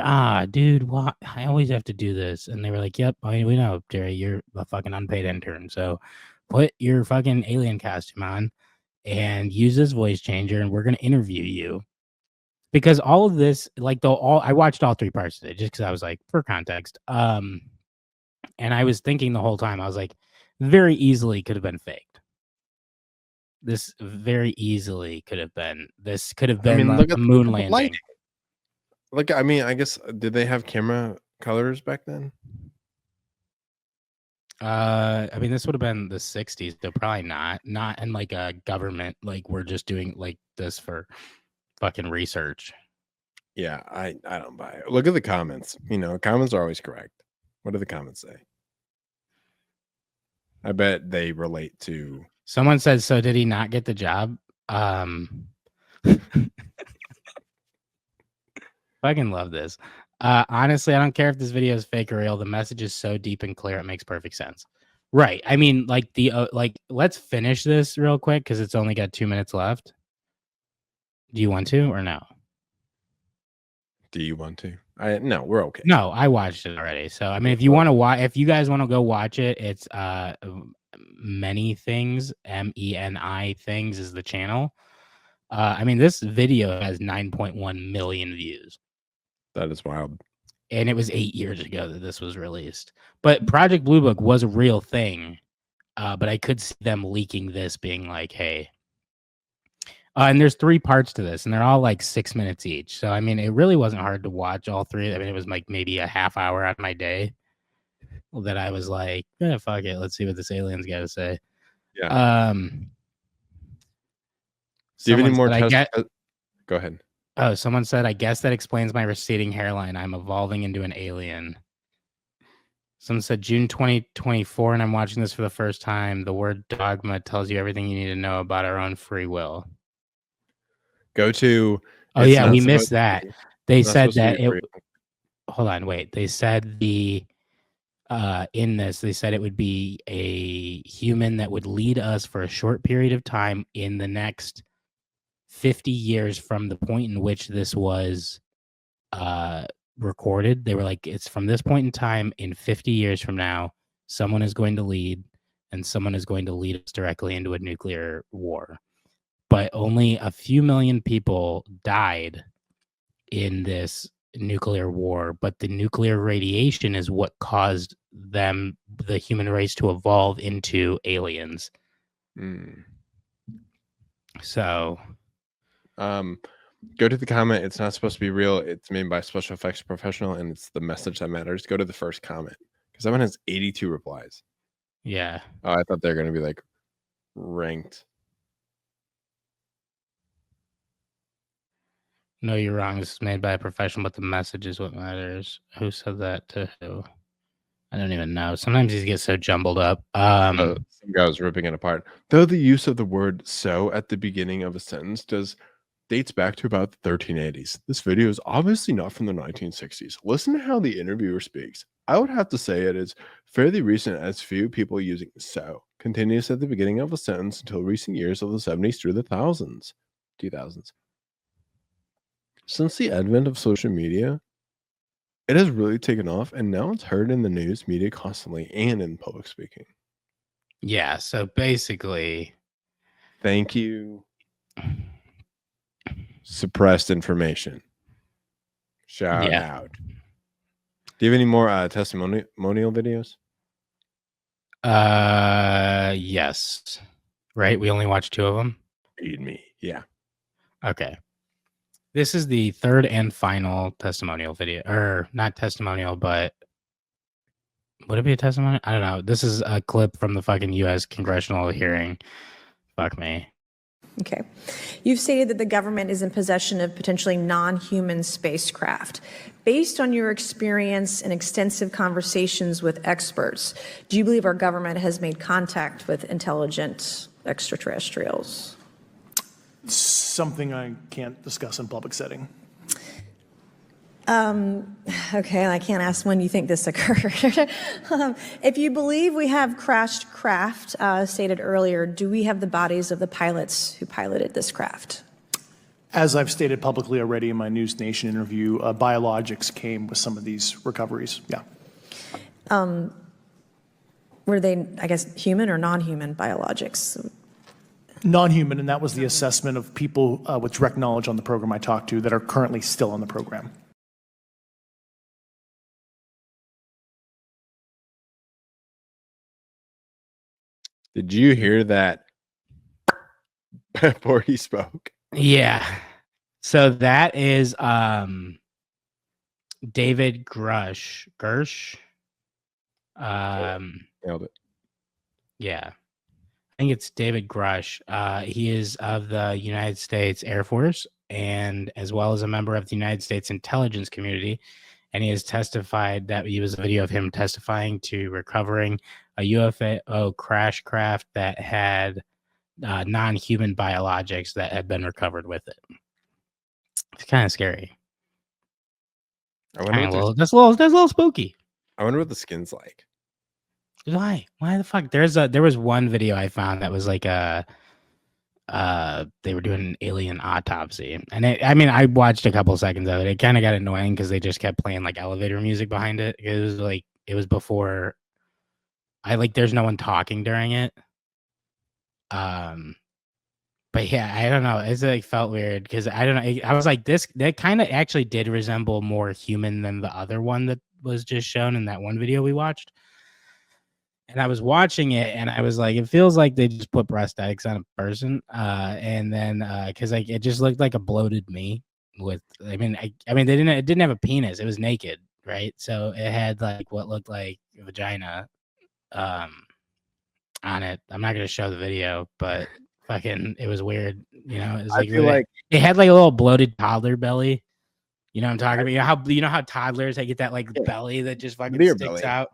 dude, what? I always have to do this. And they were like, yep, we know, Jerry, you're a fucking unpaid intern. So put your fucking alien costume on and use this voice changer, and we're going to interview you. Because all of this, like, I watched all 3 parts of it just because I was like, for context. And I was thinking the whole time, I was like, very easily could have been faked. This very easily could have been. This could have been look a at moon the landing. lighting. Look, I mean, I guess, did they have camera colors back then? I mean, this would have been the 60s, so probably not in like a government, like we're just doing like this for fucking research. Yeah, I don't buy it. Look at the comments. You know, comments are always correct. What do the comments say? I bet they relate to. Someone says, so did he not get the job? Fucking love this. Honestly, I don't care if this video is fake or real. The message is so deep and clear, it makes perfect sense. Right. I mean, like let's finish this real quick because it's only got 2 minutes left. Do you want to or no? Do you want to? No, we're okay. No, I watched it already. So I mean, if you want to watch, if you guys want to go watch it, it's Many Things, MENI Things is the channel. I mean, this video has 9.1 million views. That is wild. And it was 8 years ago that this was released. But Project Blue Book was a real thing. But I could see them leaking this, being like, hey. And there's 3 parts to this, and they're all like 6 minutes each. So, I mean, it really wasn't hard to watch all 3. I mean, it was like maybe a half hour out of my day that I was like, fuck it. Let's see what this alien's got to say. Yeah. Do you have any more Go ahead. Oh, someone said, I guess that explains my receding hairline. I'm evolving into an alien. Someone said June 2024, and I'm watching this for the first time. The word dogma tells you everything you need to know about our own free will. Go to. Oh, yeah, we missed that. They said that hold on, wait. They said in this, they said it would be a human that would lead us for a short period of time in the next 50 years from the point in which this was recorded. They were like, it's from this point in time, in 50 years from now, someone is going to lead, and someone is going to lead us directly into a nuclear war. But only a few million people died in this nuclear war, but the nuclear radiation is what caused the human race, to evolve into aliens. So go to the comment. It's not supposed to be real. It's made by a special effects professional, and it's the message that matters. Go to the first comment, because that one has 82 replies. Yeah. Oh, I thought they were going to be like ranked. No, you're wrong. This is made by a professional, but the message is what matters. Who said that to who? I don't even know. Sometimes these get so jumbled up. Some guy was ripping it apart. Though the use of the word "so" at the beginning of a sentence dates back to about the 1380s. This video is obviously not from the 1960s. Listen to how the interviewer speaks. I would have to say it is fairly recent, as few people using "so" continues at the beginning of a sentence until recent years of the 70s through the 2000s. Since the advent of social media, it has really taken off, and now it's heard in the news media constantly and in public speaking. Yeah, so basically, thank you. Suppressed information. Shout out. Do you have any more testimonial videos? Yes. Right? We only watched 2 of them? Feed me. Yeah. Okay. This is the 3rd and final testimonial video. Or not testimonial, but would it be a testimony? I don't know. This is a clip from the fucking U.S. Congressional Hearing. Fuck me. Okay. You've stated that the government is in possession of potentially non-human spacecraft. Based on your experience and extensive conversations with experts, do you believe our government has made contact with intelligent extraterrestrials? Something I can't discuss in public setting. Okay, I can't ask when you think this occurred. If you believe we have crashed craft, stated earlier, do we have the bodies of the pilots who piloted this craft? As I've stated publicly already in my News Nation interview, biologics came with some of these recoveries. Yeah. Were they, I guess, human or non-human biologics? Non-human, and that was the assessment of people with direct knowledge on the program I talked to that are currently still on the program. Did you hear that before he spoke? Yeah. So that is David Grush. Gersh. Nailed it. Yeah. I think it's David Grush. He is of the United States Air Force and as well as a member of the United States intelligence community. And he has testified that he was a video of him testifying to recovering a UFO crash craft that had non-human biologics that had been recovered with it. It's kind of scary. That's a little spooky. I wonder what the skin's like. Why the fuck? There was one video I found that was like they were doing an alien autopsy, and I watched a couple seconds of it. It kind of got annoying because they just kept playing like elevator music behind it. It was before there's no one talking during it. But yeah, I don't know. It's like felt weird because I don't know. I was like, that kind of actually did resemble more human than the other one that was just shown in that one video we watched. And I was watching it and I was like, it feels like they just put prosthetics on a person. And then because like it just looked like a bloated me with they didn't have a penis, it was naked, right? So it had like what looked like a vagina on it. I'm not gonna show the video, but fucking it was weird, you know. It was like, it had like a little bloated toddler belly. You know what I'm talking about? You know how toddlers they get that like belly that just fucking Beer sticks belly. out.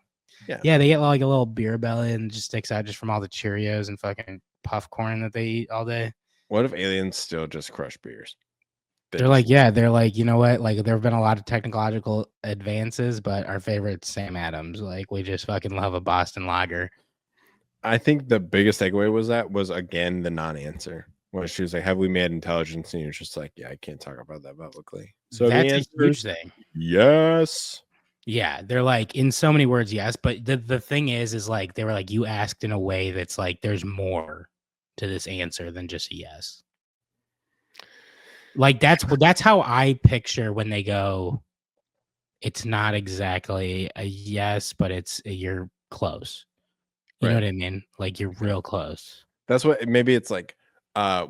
Yeah, they get like a little beer belly and just sticks out just from all the Cheerios and fucking puff corn that they eat all day. What if aliens still just crush beers? They're like, you know what? Like, there have been a lot of technological advances, but our favorite Sam Adams. Like, we just fucking love a Boston Lager. I think the biggest takeaway was again the non-answer. When she was like, "Have we made intelligence?" And you're just like, "Yeah, I can't talk about that publicly." So that's the a answer huge is thing. Yes. Yeah, they're like in so many words, yes. But the thing is like they were like, you asked in a way that's like there's more to this answer than just a yes. Like that's how I picture when they go, it's not exactly a yes, but you're close. You know what I mean? Like you're real close. That's what maybe it's like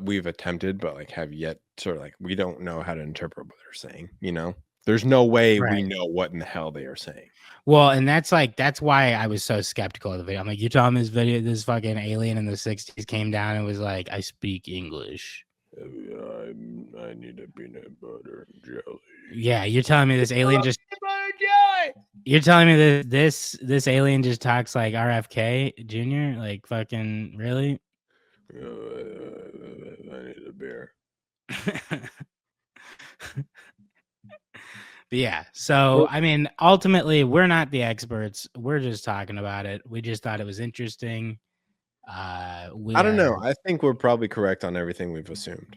we've attempted, but like have yet sort of like we don't know how to interpret what they're saying, you know? There's no way we know what in the hell they are saying. Well, and that's why I was so skeptical of the video. I'm like, you're telling me this fucking alien in the 60s came down and was like, I speak English. I need a peanut butter and jelly. Yeah, you're telling me this alien just you're telling me that this alien just talks like RFK Jr. Like fucking really? I need a beer. But yeah, so I mean, ultimately, we're not the experts. We're just talking about it. We just thought it was interesting. I don't know. I think we're probably correct on everything we've assumed.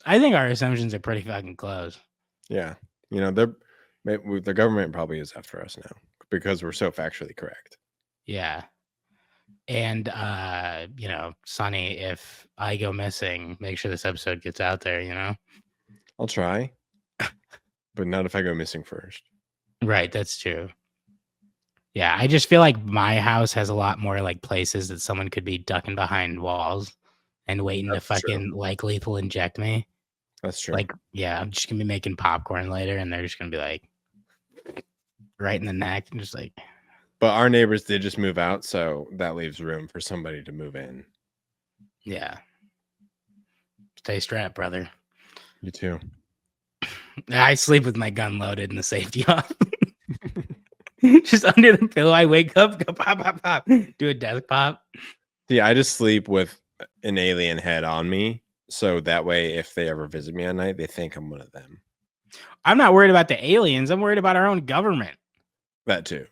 I think our assumptions are pretty fucking close. Yeah, you know, the government probably is after us now because we're so factually correct. Yeah, and you know, Sonny, if I go missing, make sure this episode gets out there. You know, I'll try. But not if I go missing first. Right, that's true. Yeah, I just feel like my house has a lot more like places that someone could be ducking behind walls and waiting to fucking like lethal inject me. That's true. Like, yeah, I'm just gonna be making popcorn later, and they're just gonna be like right in the neck, and just like. But our neighbors did just move out, so that leaves room for somebody to move in. Yeah. Stay strapped, brother. You too. I sleep with my gun loaded and the safety off. Just under the pillow. I wake up, go pop, pop, pop. Do a death pop. Yeah, I just sleep with an alien head on me. So that way, if they ever visit me at night, they think I'm one of them. I'm not worried about the aliens. I'm worried about our own government. That too.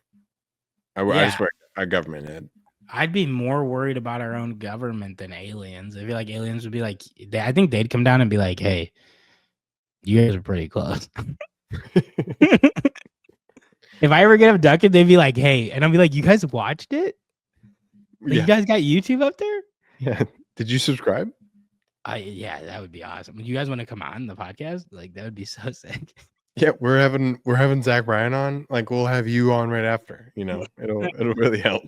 I just wear a government head. I'd be more worried about our own government than aliens. I feel like aliens would be like, I think they'd come down and be like, hey, You guys are pretty close. If I ever get abducted, they'd be like, "Hey," and I'll be like, "You guys watched it? Like, Yeah. you guys got YouTube up there?" Yeah. Did you subscribe? Yeah, that would be awesome. You guys want to come on the podcast? Like, that would be so sick. Yeah, we're having Zach Bryan on. Like, we'll have you on right after. You know, it'll really help.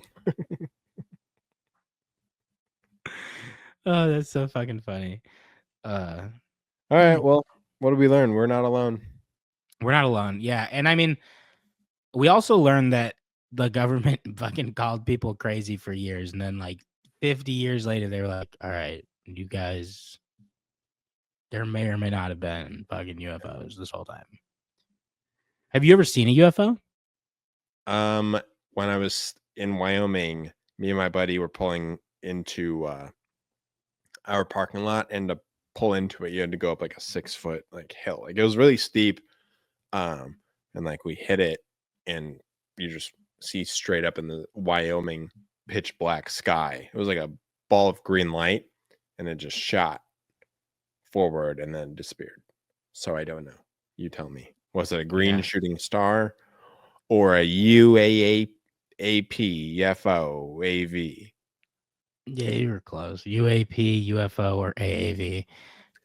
Oh, that's so fucking funny. All right. Well, what did we learn? We're not alone. We're not alone. Yeah, and I mean, we also learned that the government fucking called people crazy for years, and then like 50 years later, they were like, "All right, you guys, there may or may not have been fucking UFOs this whole time." Have you ever seen a UFO? When I was in Wyoming, me and my buddy were pulling into our parking lot, and to pull into it, you had to go up like a 6-foot like hill. Like, it was really steep. And like we hit it, and you just see straight up in the Wyoming pitch black sky. It was like a ball of green light, and it just shot forward and then disappeared. So I don't know. You tell me. Was it a green shooting star or a UAP, UFO, AV? Yeah, you were close. UAP, UFO, or AAV.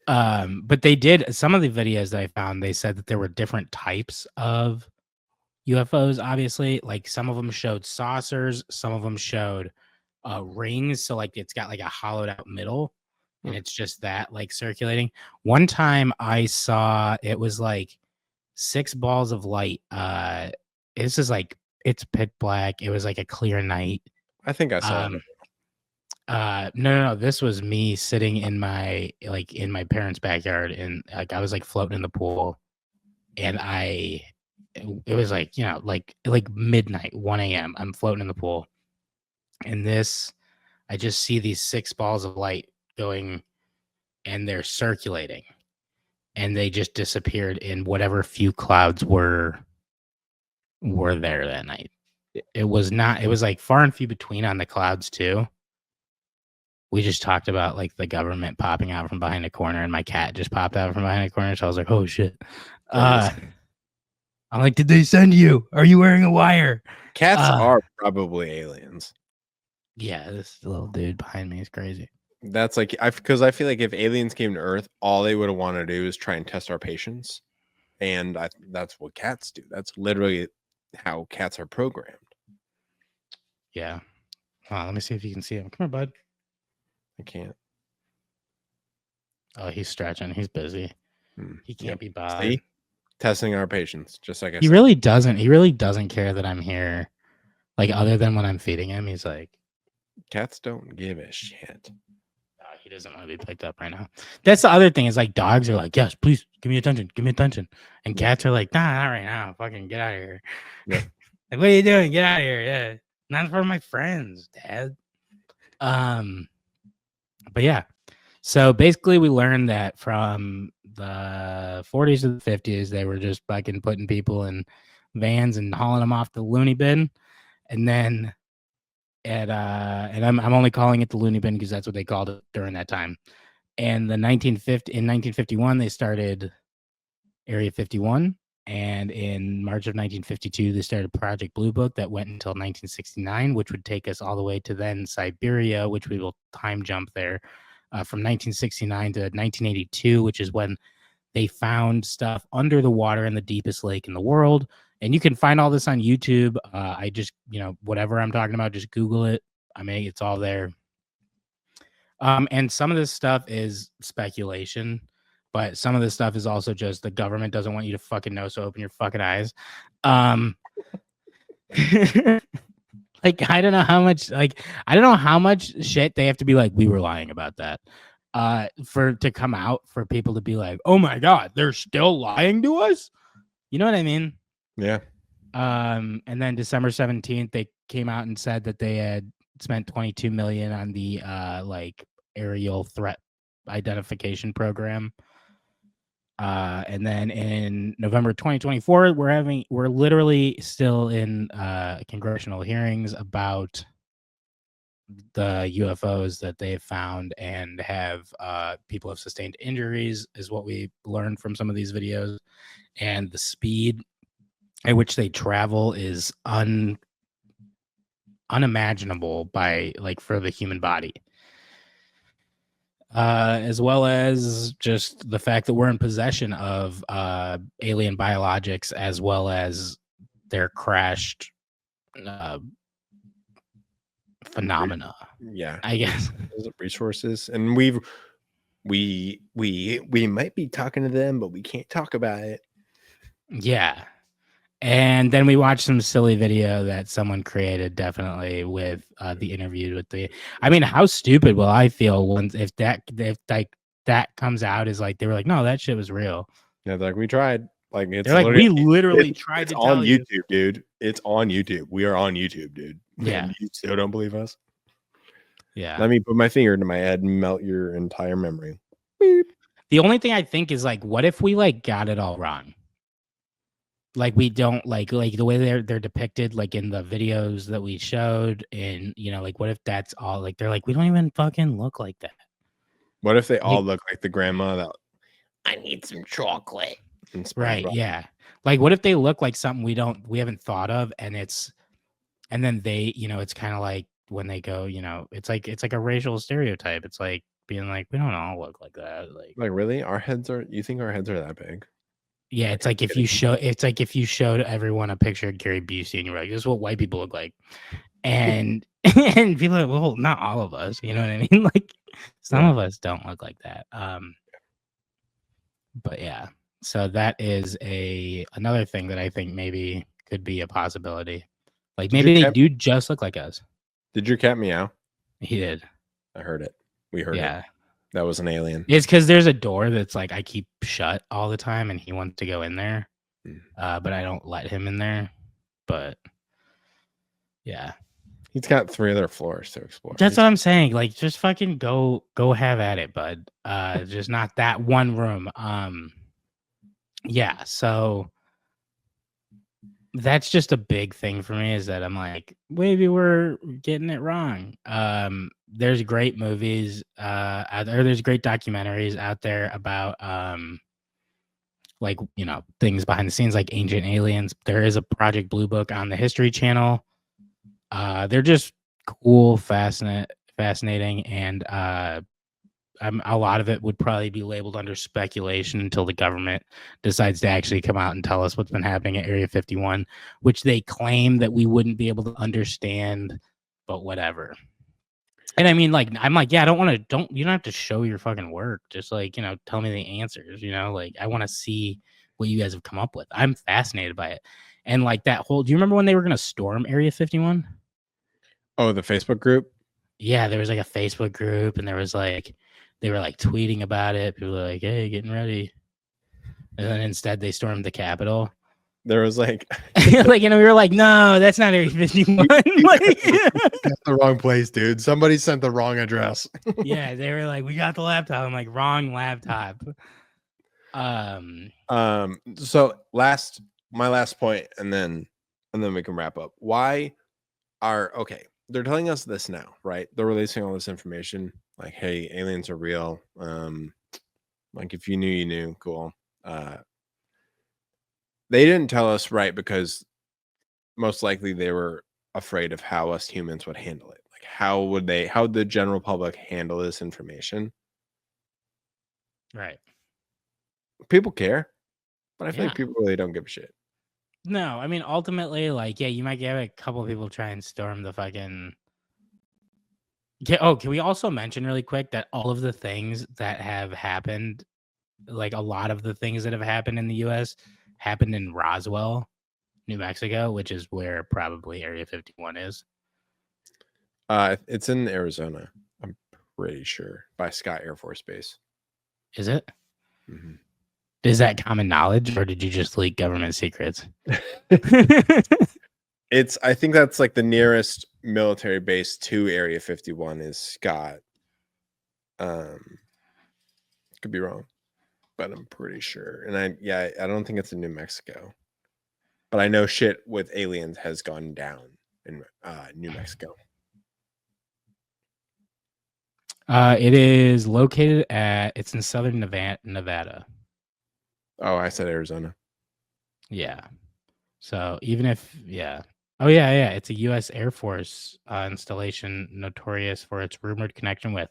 But they did some of the videos that I found. They said that there were different types of UFOs. Obviously, like some of them showed saucers, some of them showed rings. So like it's got like a hollowed out middle, and it's just that like circulating. One time I saw it was like 6 balls of light. This is like it's pitch black. It was like a clear night. I think I saw it. No. This was me sitting in my parents' backyard, and like I was like floating in the pool, and it was like, you know, like midnight, 1 a.m. I'm floating in the pool, and I just see these 6 balls of light going, and they're circulating, and they just disappeared in whatever few clouds were there that night. It was like far and few between on the clouds too. We just talked about like the government popping out from behind a corner, and my cat just popped out from behind a corner. So I was like, "Oh shit!" I'm like, "Did they send you? Are you wearing a wire?" Cats are probably aliens. Yeah, this little dude behind me is crazy. That's like because I feel like if aliens came to Earth, all they would want to do is try and test our patience, and that's what cats do. That's literally how cats are programmed. Yeah. Let me see if you can see him. Come here, bud. I can't. Oh, he's stretching. He's busy. He can't be bothered. See? Testing our patience, just like I said. He really doesn't care that I'm here. Like, other than when I'm feeding him, he's like, cats don't give a shit. He doesn't want to be picked up right now. That's the other thing, is like dogs are like, "Yes, please give me attention. And cats are like, "Nah, not right now. Fucking get out of here." Yeah. Like, what are you doing? Get out of here. Yeah. Not for my friends, Dad. But yeah. So basically we learned that from the 40s to the 50s, they were just fucking putting people in vans and hauling them off the loony bin. And then and I'm only calling it the loony bin because that's what they called it during that time. And in 1951, they started Area 51. And in March of 1952, they started Project Blue Book that went until 1969, which would take us all the way to then Siberia, which we will time jump there from 1969 to 1982, which is when they found stuff under the water in the deepest lake in the world. And you can find all this on YouTube. I just, whatever I'm talking about, just Google it. I mean, it's all there. And some of this stuff is speculation, but some of this stuff is also just the government doesn't want you to fucking know, so open your fucking eyes. Like, I don't know how much shit they have to be like, we were lying about that. To come out for people to be like, oh my God, they're still lying to us. You know what I mean? Yeah. And then December 17th, they came out and said that they had spent $22 million on the aerial threat identification program. And then in November 2024, we're literally still in congressional hearings about the UFOs that they've found and have people have sustained injuries is what we learned from some of these videos, and the speed at which they travel is unimaginable by like for the human body. As well as just the fact that we're in possession of alien biologics, as well as their crashed phenomena, Yeah, I guess. resources, and we might be talking to them, but we can't talk about it. Yeah. And then we watched some silly video that someone created, definitely with the interview with the. I mean, how stupid will I feel once if like that comes out is like they were like, no, that shit was real. Yeah, like we tried. Like it's They're like, we literally- literally it's- tried it's to on tell you. YouTube, dude. It's on YouTube. We are on YouTube, dude. Yeah. And you still don't believe us? Yeah. Let me put my finger into my head and melt your entire memory. The only thing I think is like, what if we like got it all wrong? Like we don't like the way they're depicted, like in the videos that we showed, and you know, like what if that's all like they're like, we don't even fucking look like that. What if they all look like the grandma that I need some chocolate. in Right, SpongeBob? yeah. Like what if they look like something we haven't thought of, and then they, you know, it's kind of like when they go, you know, it's like a racial stereotype. It's like being like, we don't all look like that. Like really? You think our heads are that big? yeah, it's like if you showed everyone a picture of Gary Busey and you're like, this is what white people look like. And and people are like, well, not all of us, you know what I mean? Like some of us don't look like that. But yeah. So that is another thing that I think maybe could be a possibility. Like maybe they do just look like us. Did your cat meow? He did. I heard it. We heard Yeah. it. That was an alien. It's because there's a door that's like I keep shut all the time, and he wants to go in there, but I don't let him in there. But yeah, He's got 3 other floors to explore. that's what I'm saying. Like, just fucking go have at it, bud. Just not that one room. Yeah. So that's just a big thing for me is that I'm like, maybe we're getting it wrong. There's great movies out there. There's great documentaries out there about like, you know, things behind the scenes like Ancient Aliens. There is a Project Blue Book on the History Channel. They're just cool, fascinating, and a lot of it would probably be labeled under speculation until the government decides to actually come out and tell us what's been happening at Area 51, which they claim that we wouldn't be able to understand, but whatever. And I mean, like, I'm like, yeah, you don't have to show your fucking work. Just like, you know, tell me the answers, you know, like I want to see what you guys have come up with. I'm fascinated by it. And like do you remember when they were going to storm Area 51? Oh, the Facebook group? Yeah, there was like a Facebook group, and there was like, they were like tweeting about it. People were like, hey, getting ready. And then instead they stormed the Capitol. There was like, like, you know, we were like, no, that's not Area 51. Like, that's the wrong place, dude. Somebody sent the wrong address. yeah, they were like, we got the laptop. I'm like, wrong laptop. So my last point, and then we can wrap up. They're telling us this now, right? They're releasing all this information, like, hey, aliens are real. Like if you knew, you knew. Cool. They didn't tell us, right, because most likely they were afraid of how us humans would handle it. Like how would the general public handle this information? Right. People care, but I feel Yeah. like people really don't give a shit. No, I mean, ultimately, like, yeah, you might get a couple of people try and storm the fucking. Can we also mention really quick that all of the things that have happened, like a lot of the things that have happened in the U.S. happened in Roswell, New Mexico, which is where probably Area 51 is. It's in Arizona, I'm pretty sure, by Scott Air Force Base. Is it? Mm-hmm. Is that common knowledge, or did you just leak government secrets? I think that's like the nearest military base to Area 51 is Scott. Could be wrong, but I'm pretty sure. And I don't think it's in New Mexico, but I know shit with aliens has gone down in New Mexico. It is located it's in southern Nevada. Oh, I said Arizona. Yeah. So even if, Oh, yeah. It's a U.S. Air Force installation notorious for its rumored connection with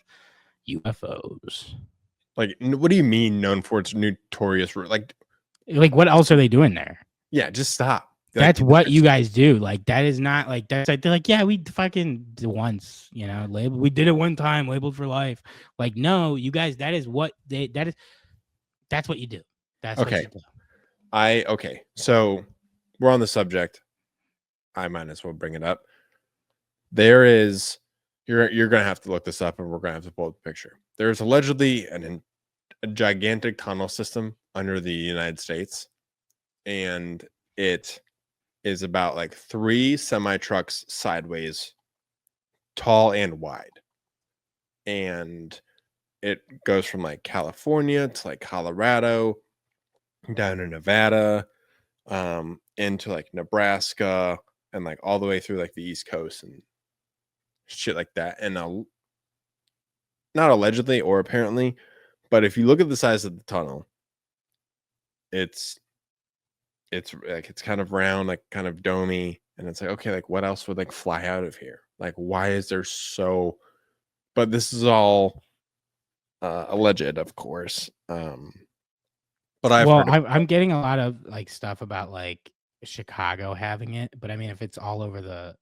UFOs. Like, what do you mean known for its notorious? Like, what else are they doing there? yeah, just stop. That's what you guys do. Like, that is not like that's like they're like, yeah, we fucking did once, label. We did it one time, labeled for life. Like, no, you guys, that's what you do. That's what you do. Okay. So we're on the subject. I might as well bring it up. There is, you're gonna have to look this up, and we're gonna have to pull up the picture. There's allegedly a gigantic tunnel system under the United States, and it is about like 3 semi trucks sideways, tall and wide, and it goes from like California to like Colorado, down in Nevada, into like Nebraska, and like all the way through like the East Coast and shit like that. And not allegedly or apparently, but if you look at the size of the tunnel, it's like it's kind of round, like kind of domey, and it's like, okay, like what else would like fly out of here? Like, why is there so? But this is all alleged, of course. But I'm getting a lot of like stuff about like Chicago having it, but I mean, if it's all over the,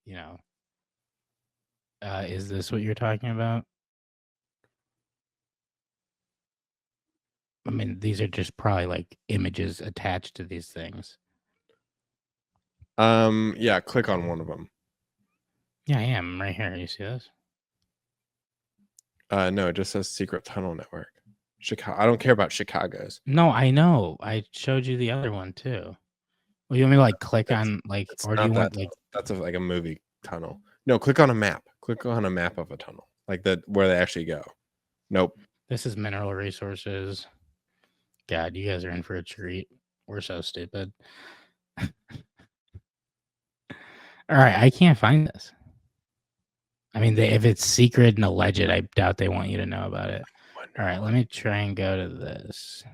is this what you're talking about? I mean, these are just probably like images attached to these things. Yeah, click on one of them. Yeah, I am right here. You see this? No, it just says Secret Tunnel Network. Chicago. I don't care about Chicago's. No, I know. I showed you the other one too. Well, you want me to like click on like, or do you want like that's like a movie tunnel? No, click on a map. Click on a map of a tunnel, like that where they actually go. Nope. This is mineral resources. God, you guys are in for a treat. We're so stupid. All right, I can't find this. I mean, if it's secret and alleged, I doubt they want you to know about it. All right, let me try and go to this.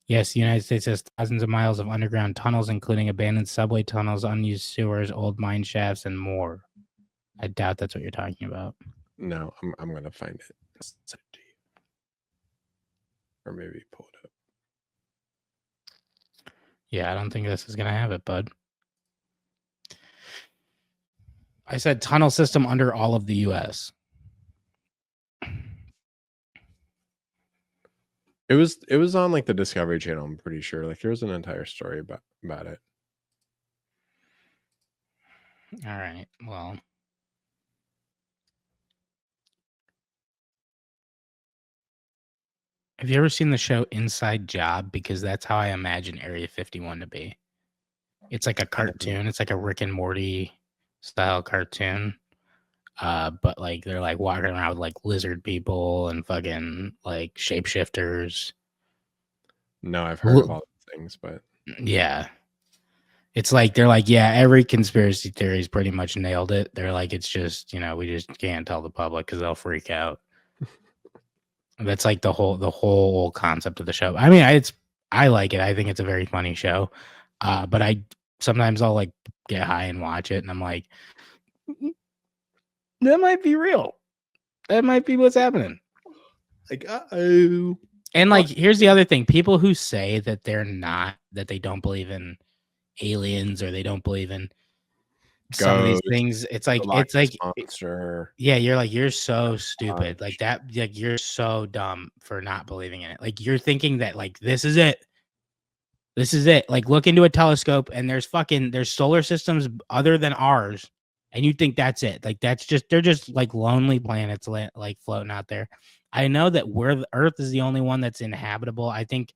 Yes, the United States has thousands of miles of underground tunnels, including abandoned subway tunnels, unused sewers, old mine shafts, and more. I doubt that's what you're talking about. No, I'm gonna find it. Or maybe pull it up. Yeah, I don't think this is gonna have it, bud. I said tunnel system under all of the U.S. It was on like the Discovery Channel, I'm pretty sure. Like there was an entire story about it. All right. Well, have you ever seen the show Inside Job? Because that's how I imagine Area 51 to be. It's like a cartoon. It's like a Rick and Morty style cartoon. But like they're like walking around with like lizard people and fucking like shapeshifters. No, I've heard of all these things, but yeah. It's like they're like, yeah, every conspiracy theory's pretty much nailed it. They're like, it's just, we just can't tell the public because they'll freak out. That's like the whole concept of the show. I mean, I like it. I think it's a very funny show. But sometimes I'll like get high and watch it, and I'm like, that might be real. That might be what's happening. Like, uh-oh. And like, here's the other thing: people who say that that they don't believe in aliens or they don't believe in some of these things, it's like monster. Yeah, you're so stupid. Like that, like you're so dumb for not believing in it. Like you're thinking that like this is it. This is it. Like look into a telescope and there's solar systems other than ours, and you think that's it. Like they're just like lonely planets like floating out there. I know that the Earth is the only one that's inhabitable. I think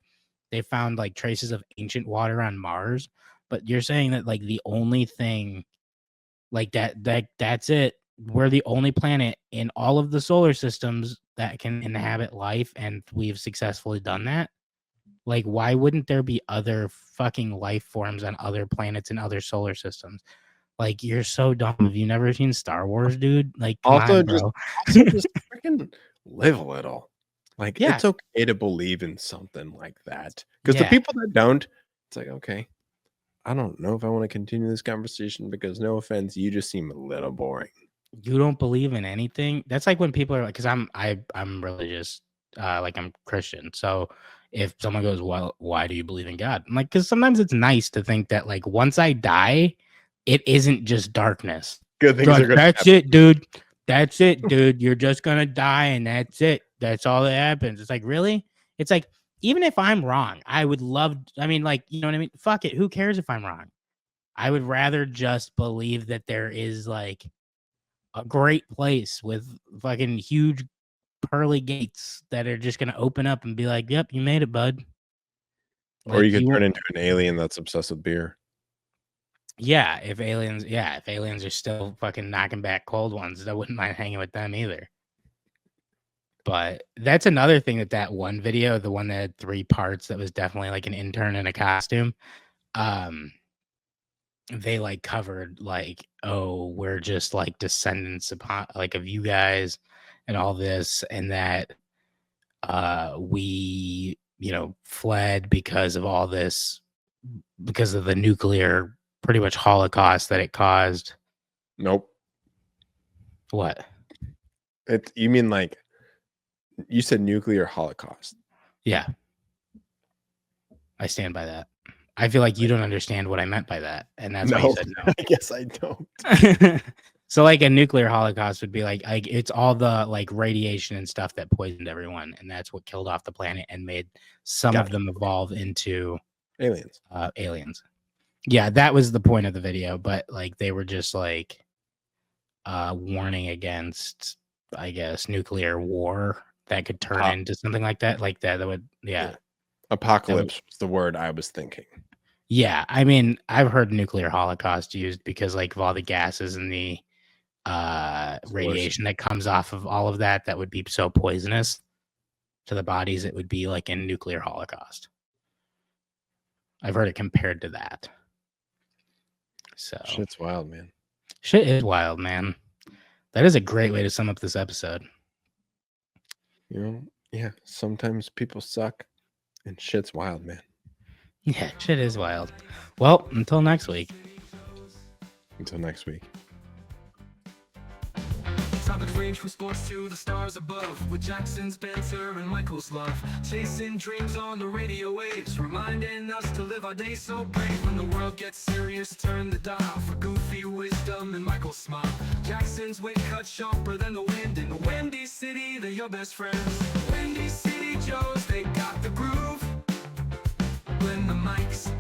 they found like traces of ancient water on Mars, but you're saying that like the only thing like that's it. We're the only planet in all of the solar systems that can inhabit life, and we've successfully done that. Like, why wouldn't there be other fucking life forms on other planets and other solar systems? Like, you're so dumb. Have you never seen Star Wars, dude? Like, come on, bro. Just freaking live a little. Like, Yeah. it's okay to believe in something like that. Because the Yeah. people that don't, it's like, okay, I don't know if I want to continue this conversation because, no offense, you just seem a little boring. You don't believe in anything. That's like when people are like, because I'm religious, like I'm Christian. So if someone goes, well, why do you believe in God? I'm like, because sometimes it's nice to think that like once I die, it isn't just darkness. Good things Like, are going to that's happen. it, dude. That's it, dude. You're just gonna die, and that's it. That's all that happens. It's like, really? It's like, even if I'm wrong, I would love. I mean, like, you know what I mean? Fuck it. Who cares if I'm wrong? I would rather just believe that there is like a great place with fucking huge pearly gates that are just gonna open up and be like, "Yep, you made it, bud." Or Like, you could you turn won't- into an alien that's obsessed with beer. if aliens are still fucking knocking back cold ones, I wouldn't mind hanging with them either. But that's another thing that one video, the one that had 3 parts, that was definitely like an intern in a costume. They like covered like, oh, we're just like descendants upon like of you guys and all this, and that we, fled because of all this, because of the nuclear pretty much holocaust that it caused. Nope. What? You mean like, you said nuclear holocaust. Yeah. I stand by that. I feel like you don't understand what I meant by that. And that's why you said no. I guess I don't. So like a nuclear holocaust would be like it's all the like radiation and stuff that poisoned everyone, and that's what killed off the planet and made some of them evolve into Aliens. aliens. Yeah, that was the point of the video, but like they were just like warning against, I guess, nuclear war that could turn into something like that. Like that would Apocalypse was the word I was thinking. Yeah, I mean, I've heard nuclear holocaust used because like of all the gases and the radiation that comes off of all of that would be so poisonous to the bodies, it would be like a nuclear holocaust. I've heard it compared to that. So Shit's wild, man. Shit is wild, man. That is a great way to sum up this episode. Yeah, sometimes people suck and shit's wild, man. Yeah, shit is wild. Well, until next week. Until next week. Topics range from sports to the stars above, with Jackson, Spencer, and Michael's love. Chasing dreams on the radio waves, reminding us to live our days so brave. When the world gets serious, turn the dial for goofy wisdom and Michael's smile. Jackson's wit cut sharper than the wind. In the Windy City, they're your best friends. Windy City Joes, they got the groove. When the mics